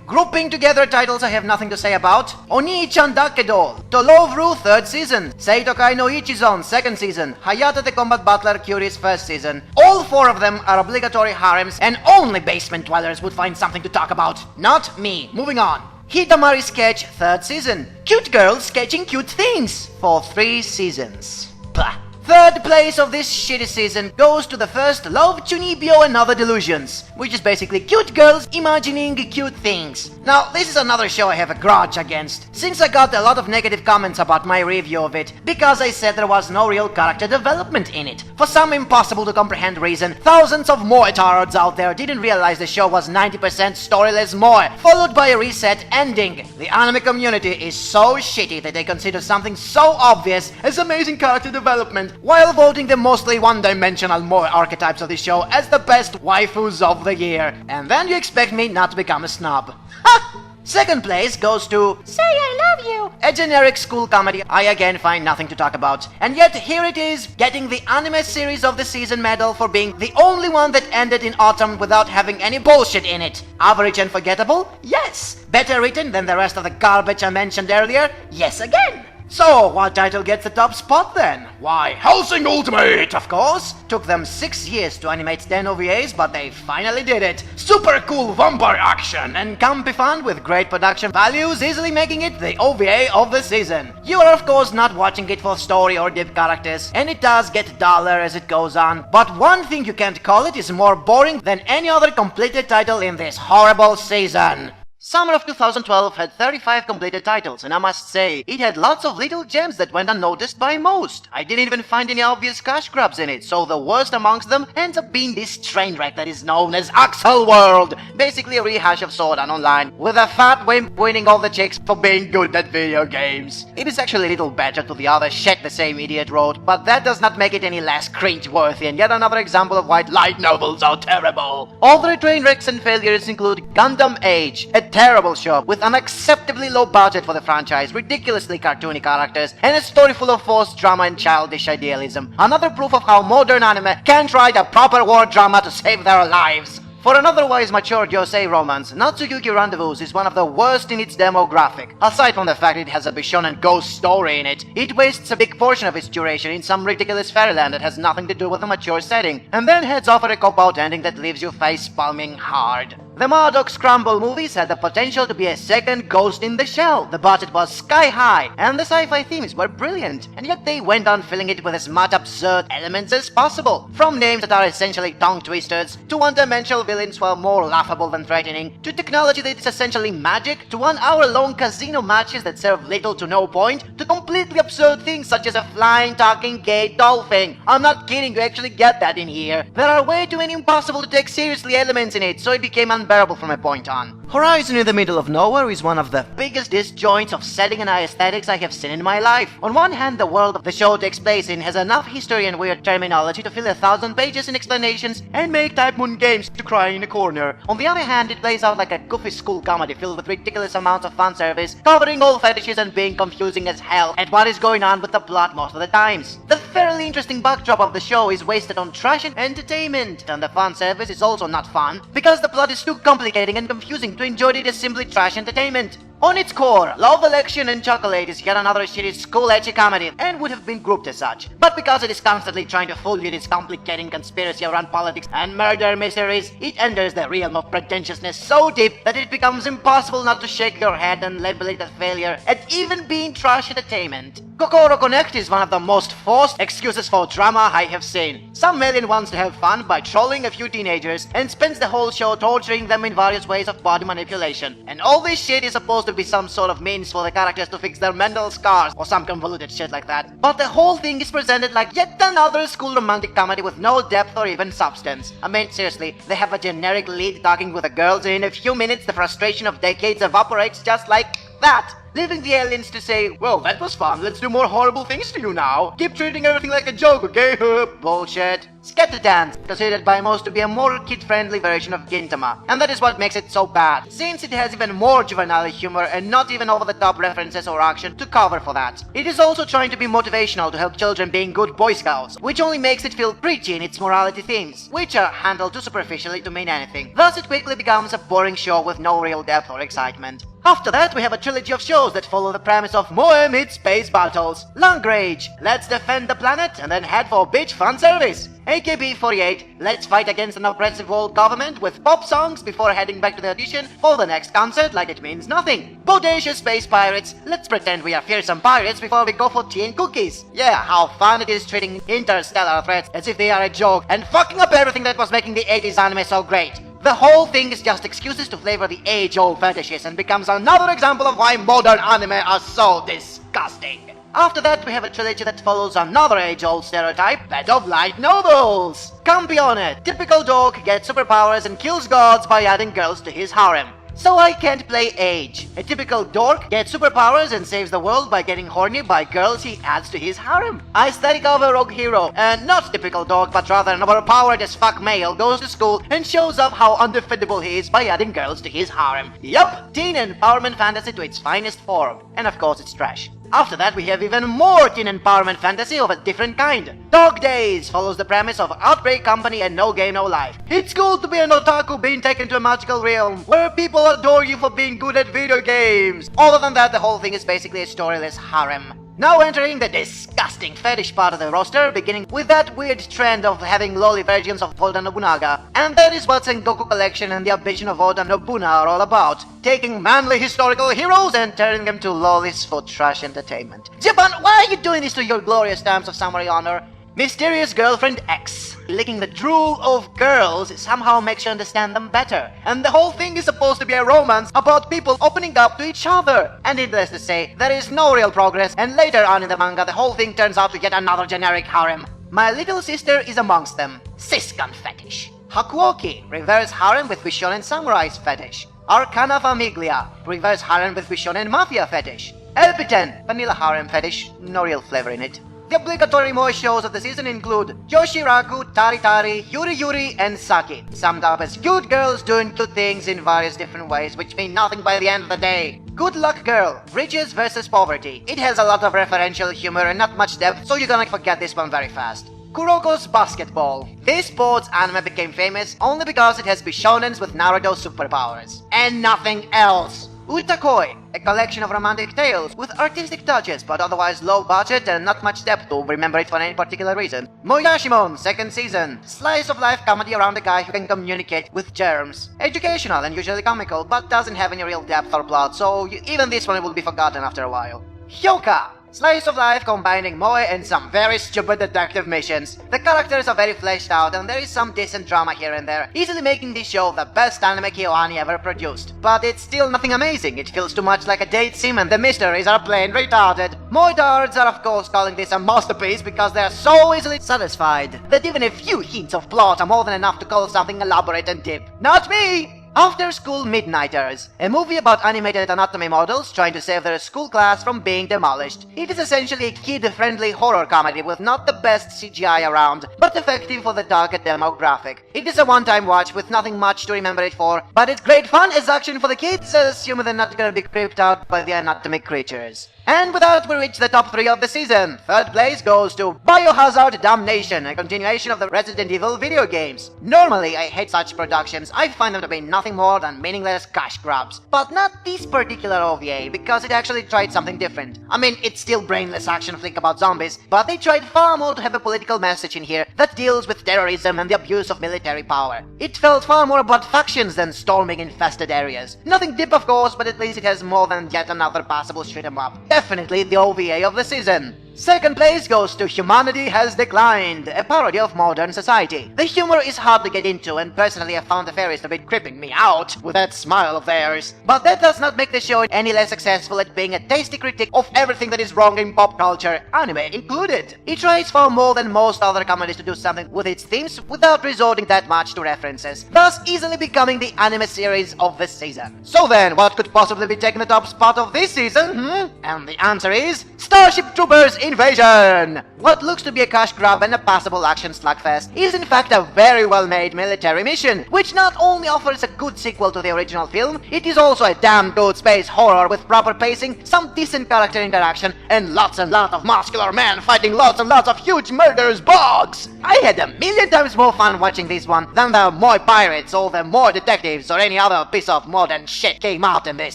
Grouping together titles I have nothing to say about. Oni-chan Dake Doll, Tolovru, third season. Seitokai no Ichizon, second season. Hayate the Combat Butler Curies, first season. All four of them are obligatory harems, and only basement dwellers would find something to talk about. Not me. Moving on. Hidamari Sketch, third season. Cute girls sketching cute things for 3 seasons. Pah. Third place of this shitty season goes to the first Love Chunibyo and Other Delusions, which is basically cute girls imagining cute things. Now, this is another show I have a grudge against, since I got a lot of negative comments about my review of it, because I said there was no real character development in it. For some impossible to comprehend reason, thousands of moe-tards out there didn't realize the show was 90% storyless moe, followed by a reset ending. The anime community is so shitty that they consider something so obvious as amazing character development, while voting the mostly one-dimensional moe archetypes of the show as the best waifus of the year. And then you expect me not to become a snob. Ha! Second place goes to Say I Love You, a generic school comedy I again find nothing to talk about. And yet here it is, getting the anime series of the season medal for being the only one that ended in autumn without having any bullshit in it. Average and forgettable? Yes. Better written than the rest of the garbage I mentioned earlier? Yes again. So, what title gets the top spot then? Why, Hellsing Ultimate, of course! Took them 6 years to animate 10 OVAs, but they finally did it! Super cool vampire action and campy fun with great production values, easily making it the OVA of the season. You are of course not watching it for story or deep characters, and it does get duller as it goes on, but one thing you can't call it is more boring than any other completed title in this horrible season. Summer of 2012 had 35 completed titles, and I must say, it had lots of little gems that went unnoticed by most. I didn't even find any obvious cash grabs in it, so the worst amongst them ends up being this train wreck that is known as Axel World, basically a rehash of Sword Art Online, with a fat wimp winning all the chicks for being good at video games. It is actually a little better to the other shit the same idiot wrote, but that does not make it any less cringe-worthy, and yet another example of why light novels are terrible. Other train wrecks and failures include Gundam Age, a terrible show with unacceptably low budget for the franchise, ridiculously cartoony characters, and a story full of forced drama and childish idealism. Another proof of how modern anime can't write a proper war drama to save their lives. For an otherwise mature Yosei romance, Natsuyuki Rendezvous is one of the worst in its demographic. Aside from the fact it has a Bishonen ghost story in it, it wastes a big portion of its duration in some ridiculous fairyland that has nothing to do with a mature setting, and then heads off at a cop-out ending that leaves you face-palming hard. The Murdoch Scramble movies had the potential to be a second Ghost in the Shell. The budget was sky high, and the sci-fi themes were brilliant, and yet they went on filling it with as much absurd elements as possible. From names that are essentially tongue twisters, to one-dimensional villains who are more laughable than threatening, to technology that is essentially magic, to 1 hour-long casino matches that serve little to no point, to completely absurd things such as a flying, talking, gay dolphin. I'm not kidding, you actually get that in here. There are way too many impossible to take seriously elements in it, so it became unbearable from a point on. Horizon in the Middle of Nowhere is one of the biggest disjoints of setting and aesthetics I have seen in my life. On one hand, the world of the show takes place in has enough history and weird terminology to fill 1,000 pages in explanations and make Type Moon games to cry in a corner. On the other hand, it plays out like a goofy school comedy filled with ridiculous amounts of fan service, covering all fetishes and being confusing as hell at what is going on with the plot most of the times. The fairly interesting backdrop of the show is wasted on trash and entertainment, and the fan service is also not fun, because the plot is too complicated and confusing to enjoy it as simply trash entertainment. On its core, Love, Election and Chocolate is yet another shitty school-edgy comedy and would have been grouped as such. But because it is constantly trying to fool you with its complicating conspiracy around politics and murder mysteries, it enters the realm of pretentiousness so deep that it becomes impossible not to shake your head and label it a failure at even being trash entertainment. Kokoro Connect is one of the most forced excuses for drama I have seen. Some alien wants to have fun by trolling a few teenagers and spends the whole show torturing them in various ways of body manipulation. And all this shit is supposed to be some sort of means for the characters to fix their mental scars or some convoluted shit like that. But the whole thing is presented like yet another school romantic comedy with no depth or even substance. I mean, seriously, they have a generic lead talking with the girls and in a few minutes the frustration of decades evaporates just like that, leaving the aliens to say, well, that was fun, let's do more horrible things to you now. Keep treating everything like a joke, okay? Bullshit. Scatter Dance, considered by most to be a more kid-friendly version of Gintama, and that is what makes it so bad, since it has even more juvenile humor and not even over-the-top references or action to cover for that. It is also trying to be motivational to help children being good Boy Scouts, which only makes it feel preachy in its morality themes, which are handled too superficially to mean anything. Thus it quickly becomes a boring show with no real depth or excitement. After that, we have a trilogy of shows that follow the premise of Moe meets space battles. Long Range, let's defend the planet and then head for bitch fan service. AKB48, let's fight against an oppressive world government with pop songs before heading back to the audition for the next concert like it means nothing. Bodacious Space Pirates, let's pretend we are fearsome pirates before we go for tea and cookies. Yeah, how fun it is treating interstellar threats as if they are a joke and fucking up everything that was making the 80s anime so great. The whole thing is just excuses to flavor the age-old fetishes and becomes another example of why modern anime are so disgusting. After that, we have a trilogy that follows another age-old stereotype, that of light novels. Campione, typical dork gets superpowers and kills gods by adding girls to his harem. So I can't play age. A typical dork gets superpowers and saves the world by getting horny by girls he adds to his harem. Aesthetic of a rogue hero, and not typical dork but rather an overpowered as fuck male goes to school and shows off how undefeatable he is by adding girls to his harem. Yup, teen empowerment fantasy to its finest form. And of course it's trash. After that, we have even more teen empowerment fantasy of a different kind. Dog Days follows the premise of Outbreak Company and No Game No Life. It's cool to be an otaku being taken to a magical realm where people adore you for being good at video games. Other than that, the whole thing is basically a storyless harem. Now entering the disgusting fetish part of the roster, beginning with that weird trend of having lolly versions of Oda Nobunaga. And that is what Sengoku Collection and the ambition of Oda Nobunaga are all about. Taking manly historical heroes and turning them to lollies for trash entertainment. Japan, why are you doing this to your glorious times of samurai honor? Mysterious Girlfriend X. Licking the drool of girls somehow makes you understand them better. And the whole thing is supposed to be a romance about people opening up to each other. And needless to say, there is no real progress, and later on in the manga the whole thing turns out to yet another generic harem. My little sister is amongst them. Siskan fetish. Hakuoki, reverse harem with Bishonen Samurai's fetish. Arcana Famiglia, reverse harem with Bishonen Mafia fetish. Elpiten, vanilla harem fetish, no real flavor in it. The obligatory moe shows of the season include Yoshiraku, Tari Tari, Yuri Yuri, and Saki, summed up as cute girls doing cute things in various different ways which mean nothing by the end of the day. Good Luck Girl, Riches versus Poverty. It has a lot of referential humor and not much depth, so you're gonna forget this one very fast. Kuroko's Basketball. This sports anime became famous only because it has Bishonens with Naruto superpowers. And nothing else. Utakoi, a collection of romantic tales with artistic touches but otherwise low budget and not much depth to remember it for any particular reason. Moyashimon, second season, slice of life comedy around a guy who can communicate with germs. Educational and usually comical but doesn't have any real depth or plot, so even this one will be forgotten after a while. Hyoka, slice of life combining moe and some very stupid detective missions. The characters are very fleshed out and there is some decent drama here and there, easily making this show the best anime Kyoani ever produced. But it's still nothing amazing, it feels too much like a date sim and the mysteries are plain retarded. Moe dards are of course calling this a masterpiece because they are so easily satisfied that even a few hints of plot are more than enough to call something elaborate and deep. Not me! After School Midnighters, a movie about animated anatomy models trying to save their school class from being demolished. It is essentially a kid-friendly horror comedy with not the best CGI around, but effective for the target demographic. It is a one-time watch with nothing much to remember it for, but it's great fun as action for the kids, assuming they're not gonna be creeped out by the anatomic creatures. And with that, we reach the top 3 of the season. Third place goes to Biohazard Damnation, a continuation of the Resident Evil video games. Normally, I hate such productions. I find them to be nothing more than meaningless cash grabs. But not this particular OVA, because it actually tried something different. I mean, it's still brainless action flick about zombies, but they tried far more to have a political message in here that deals with terrorism and the abuse of military power. It felt far more about factions than storming infested areas. Nothing deep, of course, but at least it has more than yet another passable shoot 'em up. Definitely the OVA of the season. Second place goes to Humanity Has Declined, a parody of modern society. The humor is hard to get into, and personally I found the fairies a bit creeping me out with that smile of theirs. But that does not make the show any less successful at being a tasty critique of everything that is wrong in pop culture, anime included. It tries far more than most other comedies to do something with its themes without resorting that much to references, thus easily becoming the anime series of the season. So then, what could possibly be taking the top spot of this season, And the answer is Starship Troopers Invasion! What looks to be a cash grab and a passable action slugfest is in fact a very well made military mission, which not only offers a good sequel to the original film, it is also a damn good space horror with proper pacing, some decent character interaction, and lots of muscular men fighting lots and lots of huge murderous bugs! I had a million times more fun watching this one than the Moi Pirates or the Moi Detectives or any other piece of modern shit came out in this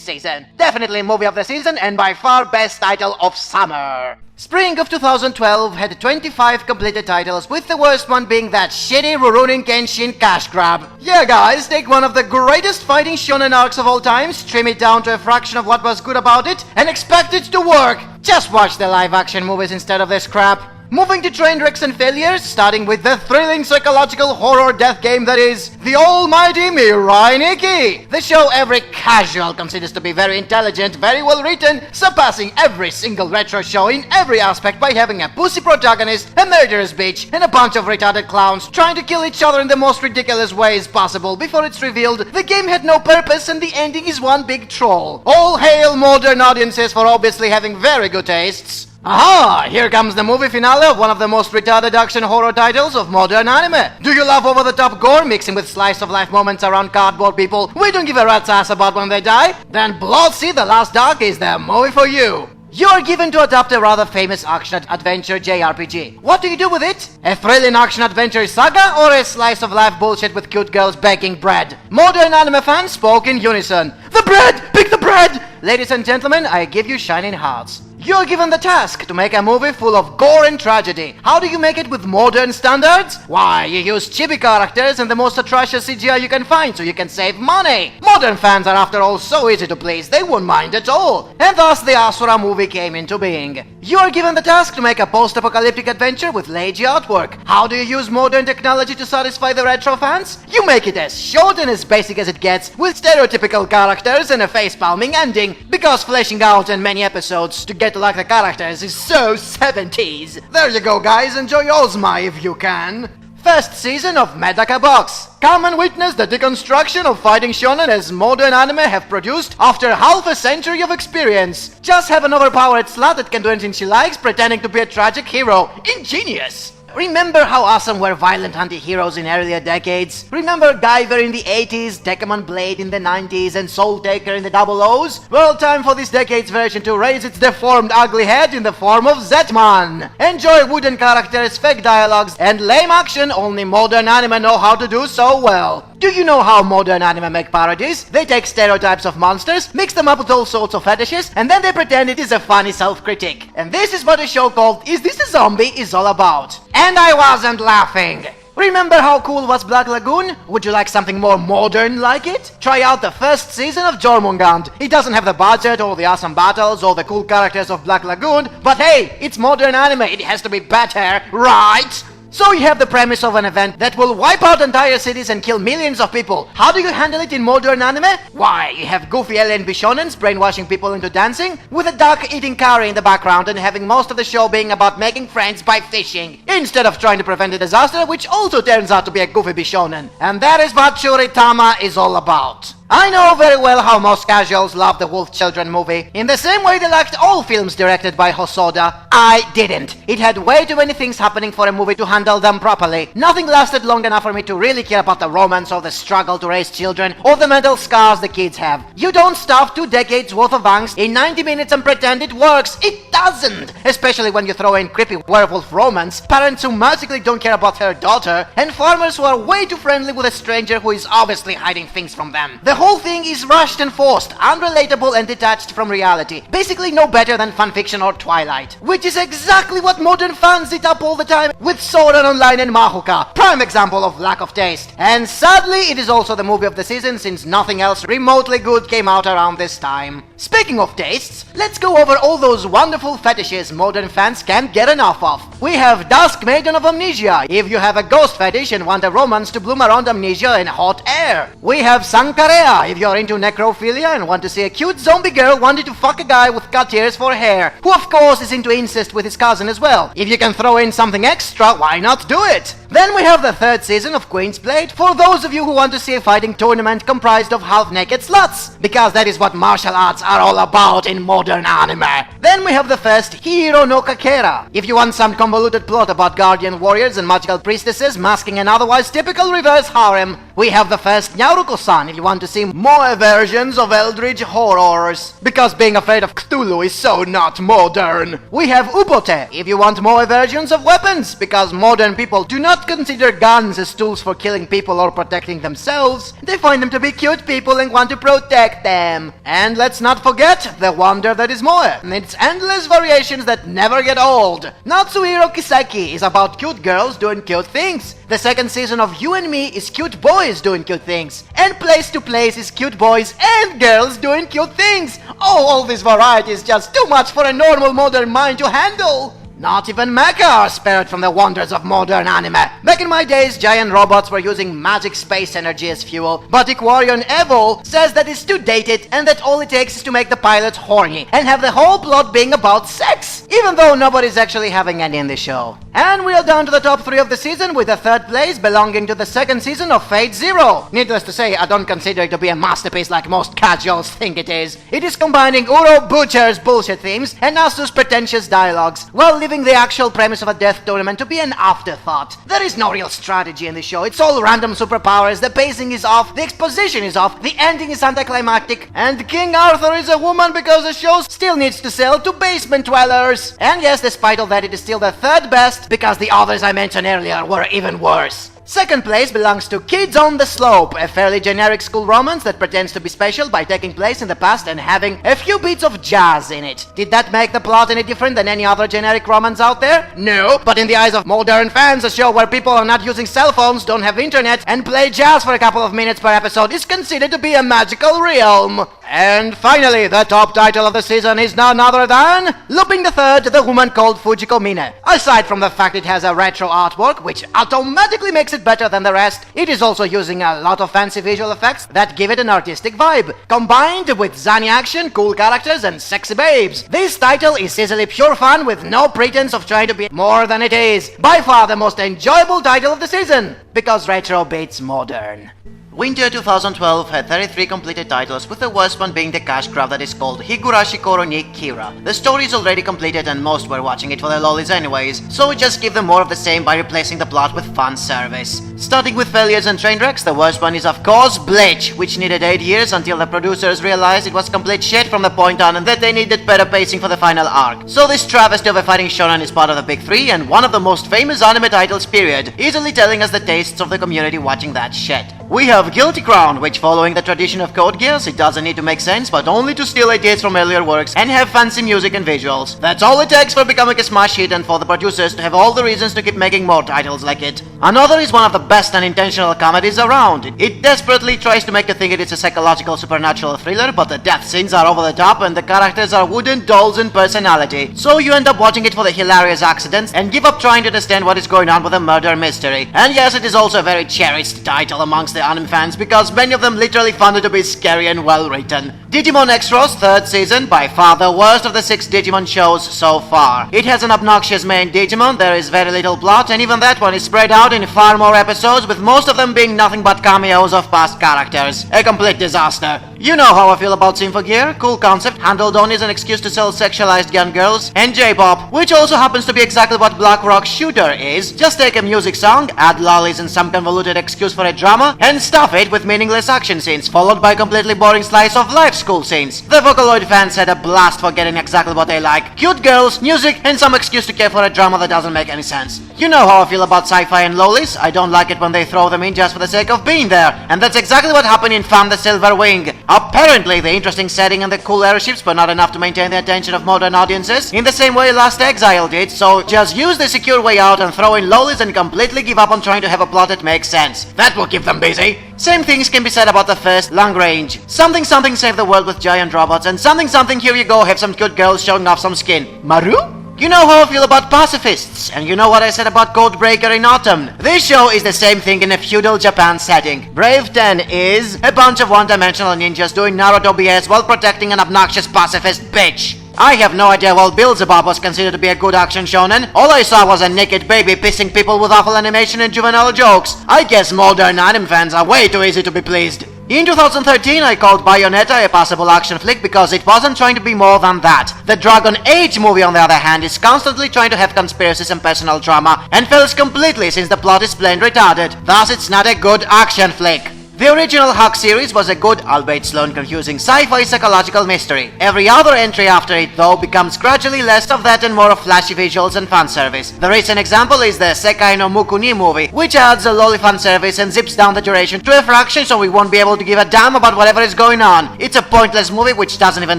season. Definitely movie of the season and by far best title of summer. Spring of 2012 had 25 completed titles, with the worst one being that shitty Rurouni Kenshin cash grab. Yeah guys, take one of the greatest fighting shonen arcs of all time, trim it down to a fraction of what was good about it, and expect it to work! Just watch the live action movies instead of this crap. Moving to train wrecks and failures, starting with the thrilling psychological horror death game that is the almighty Mirai Nikki! The show every casual considers to be very intelligent, very well written, surpassing every single retro show in every aspect by having a pussy protagonist, a murderous bitch, and a bunch of retarded clowns trying to kill each other in the most ridiculous ways possible before it's revealed the game had no purpose and the ending is one big troll. All hail modern audiences for obviously having very good tastes. Aha! Here comes the movie finale of one of the most retarded action horror titles of modern anime. Do you love over-the-top gore mixing with slice-of-life moments around cardboard people we don't give a rat's ass about when they die? Then Bloodseed The Last Dark is the movie for you. You are given to adopt a rather famous action-adventure JRPG. What do you do with it? A thrilling action-adventure saga or a slice-of-life bullshit with cute girls baking bread? Modern anime fans spoke in unison. The bread! Pick the bread! Ladies and gentlemen, I give you shining hearts. You're given the task to make a movie full of gore and tragedy. How do you make it with modern standards? Why, you use chibi characters and the most atrocious CGI you can find so you can save money. Modern fans are after all so easy to please, they won't mind at all. And thus the Asura movie came into being. You are given the task to make a post-apocalyptic adventure with lazy artwork. How do you use modern technology to satisfy the retro fans? You make it as short and as basic as it gets, with stereotypical characters and a face-palming ending, because fleshing out in many episodes to get to like the characters is so 70s. There you go guys, enjoy Ozma if you can. First season of Medaka Box. Come and witness the deconstruction of fighting shonen as modern anime have produced after half a century of experience. Just have an overpowered slut that can do anything she likes, pretending to be a tragic hero. Ingenious! Remember how awesome were violent anti-heroes in earlier decades? Remember Guyver in the 80s, Deckerman Blade in the 90s, and Soul Taker in the double O's? Well, time for this decade's version to raise its deformed ugly head in the form of Zetman. Enjoy wooden characters, fake dialogues, and lame action only modern anime know how to do so well. Do you know how modern anime make parodies? They take stereotypes of monsters, mix them up with all sorts of fetishes, and then they pretend it is a funny self-critique. And this is what a show called Is This a Zombie is all about. And I wasn't laughing. Remember how cool was Black Lagoon? Would you like something more modern like it? Try out the first season of Jormungand. It doesn't have the budget or the awesome battles or the cool characters of Black Lagoon, but hey, it's modern anime, it has to be better, right? So you have the premise of an event that will wipe out entire cities and kill millions of people. How do you handle it in modern anime? Why, you have goofy alien bishonens brainwashing people into dancing, with a duck eating curry in the background and having most of the show being about making friends by fishing, instead of trying to prevent a disaster, which also turns out to be a goofy bishonen. And that is what Churitama is all about. I know very well how most casuals love the Wolf Children movie. In the same way they liked all films directed by Hosoda, I didn't. It had way too many things happening for a movie to handle them properly. Nothing lasted long enough for me to really care about the romance or the struggle to raise children or the mental scars the kids have. You don't stuff 2 decades worth of angst in 90 minutes and pretend it works. It doesn't! Especially when you throw in creepy werewolf romance, parents who magically don't care about their daughter, and farmers who are way too friendly with a stranger who is obviously hiding things from them. The whole thing is rushed and forced, unrelatable and detached from reality. Basically no better than fanfiction or Twilight. Which is exactly what modern fans eat up all the time with Sword Art Online and Mahoka. Prime example of lack of taste. And sadly, it is also the movie of the season since nothing else remotely good came out around this time. Speaking of tastes, let's go over all those wonderful fetishes modern fans can't get enough of. We have Dusk Maiden of Amnesia, if you have a ghost fetish and want a romance to bloom around amnesia and hot air. We have Sankarea, if you're into necrophilia and want to see a cute zombie girl wanting to fuck a guy with cut ears for hair, who of course is into incest with his cousin as well. If you can throw in something extra, why not do it? Then we have the 3rd season of Queen's Blade, for those of you who want to see a fighting tournament comprised of half-naked sluts, because that is what martial arts are all about in modern anime. Then we have the first Hiro no Kakera, if you want some convoluted plot about guardian warriors and magical priestesses masking an otherwise typical reverse harem. We have the first Nyaruko-san, if you want to see more versions of eldritch horrors, because being afraid of Cthulhu is so not modern. We have Ubote, if you want more versions of weapons, because modern people do not consider guns as tools for killing people or protecting themselves. They find them to be cute people and want to protect them. And let's not forget the wonder that is Moe, and its endless variations that never get old. Natsuhiro Kiseki is about cute girls doing cute things. The 2nd season of You and Me is cute boys doing cute things. And Place to Place is cute boys and girls doing cute things. Oh, all this variety is just too much for a normal modern mind to handle. Not even mecha are spared from the wonders of modern anime. Back in my days, giant robots were using magic space energy as fuel, but Iquarion Evo says that it's too dated and that all it takes is to make the pilots horny and have the whole plot being about sex, even though nobody's actually having any in the show. And we are down to the top 3 of the season, with the 3rd place belonging to the 2nd season of Fate Zero. Needless to say, I don't consider it to be a masterpiece like most casuals think it is. It is combining Uro Butcher's bullshit themes and Asu's pretentious dialogues, while leaving the actual premise of a death tournament to be an afterthought. There is no real strategy in the show, it's all random superpowers, the pacing is off, the exposition is off, the ending is anticlimactic, and King Arthur is a woman because the show still needs to sell to basement dwellers. And yes, despite all that, it is still the 3rd best, because the others I mentioned earlier were even worse. 2nd place belongs to Kids on the Slope, a fairly generic school romance that pretends to be special by taking place in the past and having a few beats of jazz in it. Did that make the plot any different than any other generic romance out there? No, but in the eyes of modern fans, a show where people are not using cell phones, don't have internet, and play jazz for a couple of minutes per episode is considered to be a magical realm. And finally, the top title of the season is none other than Looping the Third, The Woman Called Fujiko Mine. Aside from the fact it has a retro artwork, which automatically makes it better than the rest, it is also using a lot of fancy visual effects that give it an artistic vibe, combined with zany action, cool characters, and sexy babes. This title is easily pure fun with no pretense of trying to be more than it is. By far the most enjoyable title of the season, because retro beats modern. Winter 2012 had 33 completed titles, with the worst one being the cash grab that is called Higurashi Koro ni Kira. The story is already completed and most were watching it for the lollies anyways, so we just give them more of the same by replacing the plot with fan service. Starting with failures and train wrecks, the worst one is of course Bleach, which needed 8 years until the producers realized it was complete shit from the point on and that they needed better pacing for the final arc. So this travesty of a fighting shonen is part of the big three and one of the most famous anime titles period, easily telling us the tastes of the community watching that shit. We have Guilty Crown, which following the tradition of Code Geass, it doesn't need to make sense, but only to steal ideas from earlier works and have fancy music and visuals. That's all it takes for becoming a smash hit and for the producers to have all the reasons to keep making more titles like it. Another is one of the best unintentional comedies around. It desperately tries to make you think it is a psychological supernatural thriller, but the death scenes are over the top and the characters are wooden dolls in personality. So you end up watching it for the hilarious accidents and give up trying to understand what is going on with the murder mystery. And yes, it is also a very cherished title amongst the anime fans because many of them literally found it to be scary and well written. Digimon X-Rose 3rd season, by far the worst of the 6 Digimon shows so far. It has an obnoxious main Digimon, there is very little plot, and even that one is spread out in far more episodes, with most of them being nothing but cameos of past characters. A complete disaster. You know how I feel about Symphogear, cool concept, handled on as an excuse to sell sexualized young girls, and J-pop, which also happens to be exactly what Black Rock Shooter is. Just take a music song, add lollies and some convoluted excuse for a drama, and stuff it with meaningless action scenes, followed by completely boring slice of life school scenes. The Vocaloid fans had a blast for getting exactly what they like. Cute girls, music, and some excuse to care for a drama that doesn't make any sense. You know how I feel about sci-fi and lollies. I don't like it when they throw them in just for the sake of being there, and that's exactly what happened in Fan the Silver Wing. Apparently, the interesting setting and the cool airships were not enough to maintain the attention of modern audiences, in the same way Last Exile did, so just use the secure way out and throw in lollies and completely give up on trying to have a plot that makes sense. That will keep them busy. Same things can be said about the first Long Range. Something something save the world with giant robots, and something something here you go have some cute girls showing off some skin. Maru? You know how I feel about pacifists, and you know what I said about Codebreaker in Autumn. This show is the same thing in a feudal Japan setting. Brave 10 is a bunch of one-dimensional ninjas doing Naruto BS while protecting an obnoxious pacifist bitch. I have no idea why Beelzebub was considered to be a good action shonen. All I saw was a naked baby pissing people with awful animation and juvenile jokes. I guess modern anime fans are way too easy to be pleased. In 2013, I called Bayonetta a passable action flick because it wasn't trying to be more than that. The Dragon Age movie, on the other hand, is constantly trying to have conspiracies and personal drama, and fails completely since the plot is plain retarded. Thus, it's not a good action flick. The original Hawk series was a good, albeit slow and confusing, sci-fi psychological mystery. Every other entry after it, though, becomes gradually less of that and more of flashy visuals and fan service. The recent example is the Sekai no Mukuni movie, which adds a lolly fan service and zips down the duration to a fraction so we won't be able to give a damn about whatever is going on. It's a pointless movie which doesn't even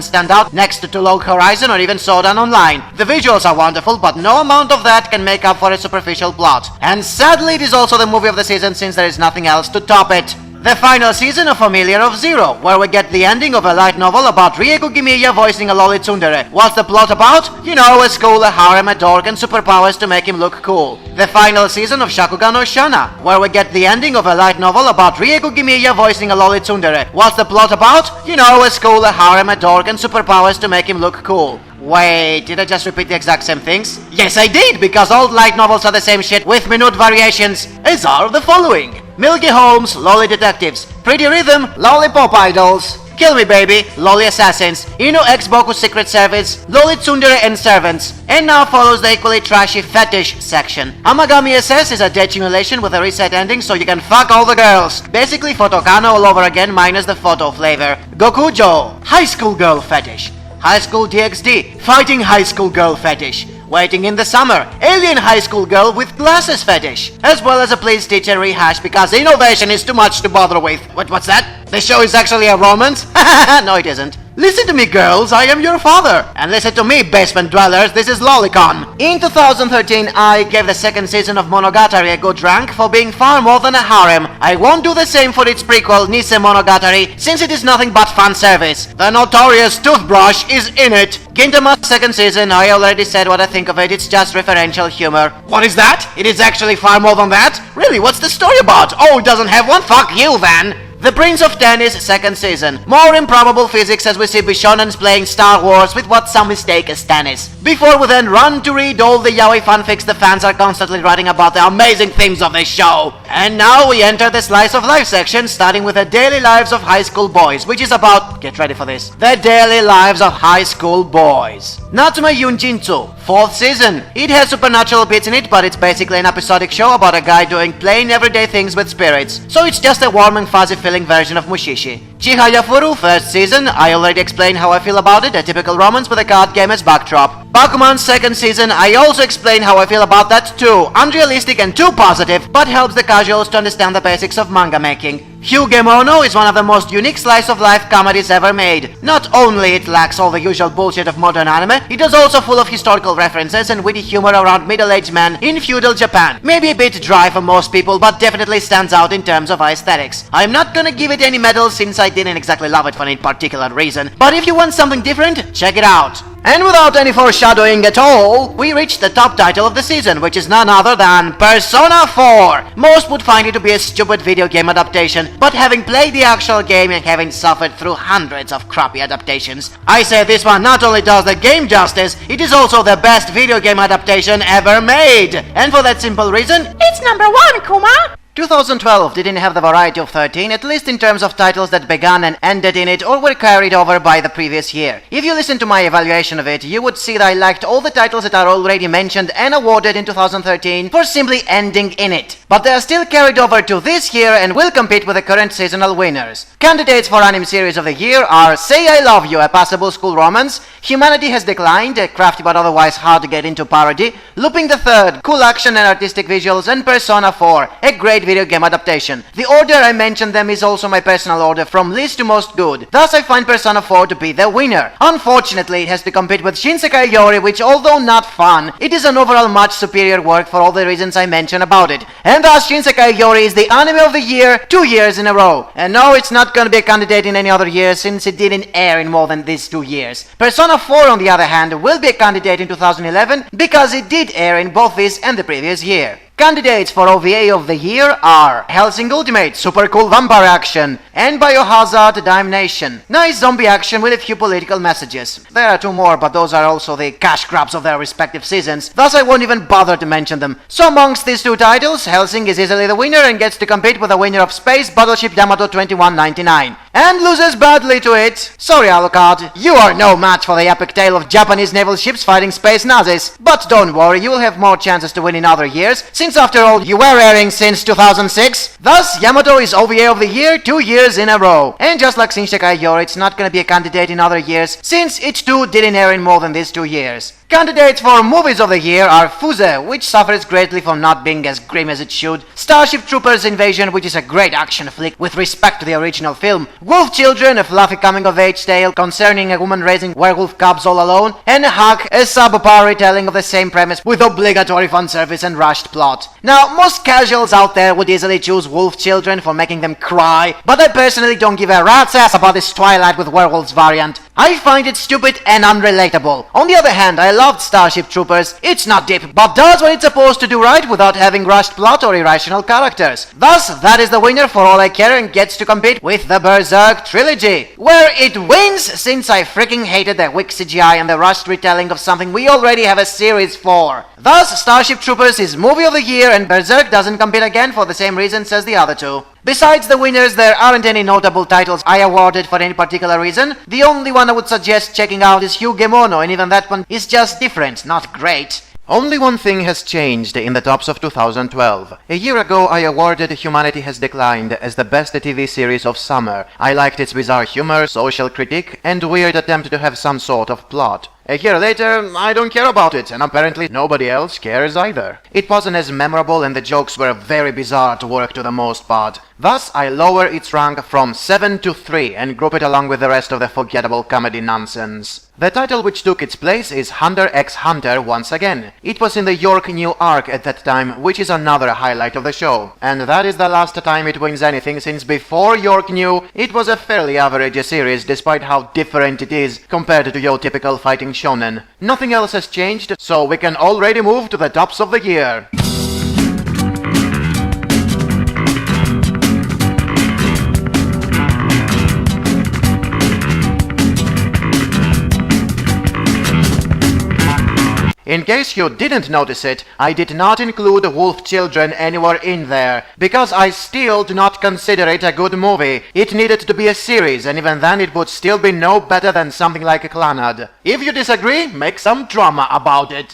stand out next to Log Horizon or even Sword Art Online. The visuals are wonderful, but no amount of that can make up for a superficial plot. And sadly, it is also the movie of the season since there is nothing else to top it. The final season of Familiar of Zero, where we get the ending of a light novel about Rieko Gimiya voicing a lolly tsundere. What's the plot about? You know, a school, a harem, a dork, and superpowers to make him look cool. The final season of Shakugan no Shana, where we get the ending of a light novel about Rieko Gimiya voicing a lolly tsundere. What's the plot about? You know, a school, a harem, a dork, and superpowers to make him look cool. Wait, did I just repeat the exact same things? Yes, I did, because all light novels are the same shit with minute variations, as are the following. Milky Holmes, Lolly Detectives. Pretty Rhythm, Lollipop Idols. Kill Me Baby, Lolly Assassins. Inu X Boku Secret Service, Lolly Tsundere and Servants. And now follows the equally trashy fetish section. Amagami SS is a dead simulation with a reset ending so you can fuck all the girls. Basically Photokano all over again minus the photo flavor. Gokujo, High School Girl Fetish. High School DxD, Fighting High School Girl Fetish. Waiting in the Summer, Alien High School Girl with Glasses Fetish. As well as a Please Teacher rehash because innovation is too much to bother with. What's that? The show is actually a romance? No, it isn't. Listen to me, girls, I am your father. And listen to me, basement dwellers, this is Lolicon. In 2013, I gave the second season of Monogatari a good rank for being far more than a harem. I won't do the same for its prequel, Nisei Monogatari, since it is nothing but fan service. The notorious toothbrush is in it. Gintama's second season, I already said what I think of it, it's just referential humor. What is that? It is actually far more than that? Really, what's the story about? Oh, it doesn't have one? Fuck you, then. The Prince of Tennis second season. More improbable physics as we see Bishonens playing Star Wars with what some mistake as tennis. Before we then run to read all the yaoi fanfics the fans are constantly writing about the amazing themes of this show. And now we enter the slice of life section, starting with the daily lives of high school boys, which is about, get ready for this, the daily lives of high school boys. Natsume Yunjinsu, fourth season. It has supernatural bits in it, but it's basically an episodic show about a guy doing plain everyday things with spirits. So it's just a warm and fuzzy feeling version of Mushishi. Chihaya Furu, first season. I already explained how I feel about it, a typical romance with a card game as backdrop. Bakuman second season, I also explained how I feel about that too. Unrealistic and too positive, but helps the casuals to understand the basics of manga making. Hyugemono is one of the most unique slice of life comedies ever made. Not only it lacks all the usual bullshit of modern anime, it is also full of historical references and witty humor around middle-aged men in feudal Japan. Maybe a bit dry for most people, but definitely stands out in terms of aesthetics. I'm not gonna give it any medals since I didn't exactly love it for any particular reason, but if you want something different, check it out. And without any foreshadowing at all, we reached the top title of the season, which is none other than Persona 4. Most would find it to be a stupid video game adaptation, but having played the actual game and having suffered through hundreds of crappy adaptations, I say this one not only does the game justice, it is also the best video game adaptation ever made. And for that simple reason, it's number 1, Kuma! 2012 didn't have the variety of 13, at least in terms of titles that began and ended in it or were carried over by the previous year. If you listen to my evaluation of it, you would see that I liked all the titles that are already mentioned and awarded in 2013 for simply ending in it. But they are still carried over to this year and will compete with the current seasonal winners. Candidates for Anime Series of the Year are Say I Love You, a passable school romance, Humanity Has Declined, a crafty but otherwise hard to get into parody, Looping the Third, cool action and artistic visuals, and Persona 4, a great video game adaptation. The order I mentioned them is also my personal order from least to most good. Thus I find Persona 4 to be the winner. Unfortunately, it has to compete with Shinsekai Yori, which although not fun, it is an overall much superior work for all the reasons I mentioned about it. And thus Shinsekai Yori is the anime of the year 2 years in a row. And no, it's not gonna be a candidate in any other year since it didn't air in more than these 2 years. Persona 4 on the other hand will be a candidate in 2011 because it did air in both this and the previous year. Candidates for OVA of the year are Hellsing Ultimate, super cool vampire action, and Biohazard Damnation, nice zombie action with a few political messages. There are 2 more, but those are also the cash grabs of their respective seasons, thus I won't even bother to mention them. So amongst these 2 titles, Hellsing is easily the winner and gets to compete with the winner of Space Battleship Yamato 2199. And loses badly to it. Sorry Alucard, you are no match for the epic tale of Japanese naval ships fighting space Nazis. But don't worry, you will have more chances to win in other years, since after all you were airing since 2006. Thus, Yamato is OVA of the year 2 years in a row. And just like Shinsekai Yori, it's not gonna be a candidate in other years, since it too didn't air in more than these 2 years. Candidates for movies of the year are Fuse, which suffers greatly from not being as grim as it should, Starship Troopers Invasion, which is a great action flick with respect to the original film, Wolf Children, a fluffy coming-of-age tale concerning a woman raising werewolf cubs all alone, and Hack, a subpar retelling of the same premise with obligatory fan service and rushed plot. Now, most casuals out there would easily choose Wolf Children for making them cry, but I personally don't give a rat's ass about this Twilight with werewolves variant. I find it stupid and unrelatable. On the other hand, I loved Starship Troopers. It's not deep, but does what it's supposed to do right without having rushed plot or irrational characters. Thus, that is the winner for all I care and gets to compete with the Berserk trilogy, where it wins since I freaking hated the weak CGI and the rushed retelling of something we already have a series for. Thus, Starship Troopers is movie of the year and Berserk doesn't compete again for the same reasons as the other 2. Besides the winners, there aren't any notable titles I awarded for any particular reason. The only one I would suggest checking out is Hyugemono, and even that one is just different, not great. Only one thing has changed in the tops of 2012. A year ago I awarded Humanity Has Declined as the best TV series of summer. I liked its bizarre humor, social critique, and weird attempt to have some sort of plot. A year later, I don't care about it, and apparently nobody else cares either. It wasn't as memorable and the jokes were very bizarre to work to the most part. Thus, I lower its rank from 7 to 3 and group it along with the rest of the forgettable comedy nonsense. The title which took its place is Hunter x Hunter once again. It was in the York New arc at that time, which is another highlight of the show. And that is the last time it wins anything, since before York New, it was a fairly average series despite how different it is compared to your typical fighting shonen. Nothing else has changed, so we can already move to the tops of the year. in case you didn't notice it, I did not include Wolf Children anywhere in there, because I still do not consider it a good movie. It needed to be a series, and even then it would still be no better than something like Clannad. If you disagree, make some drama about it.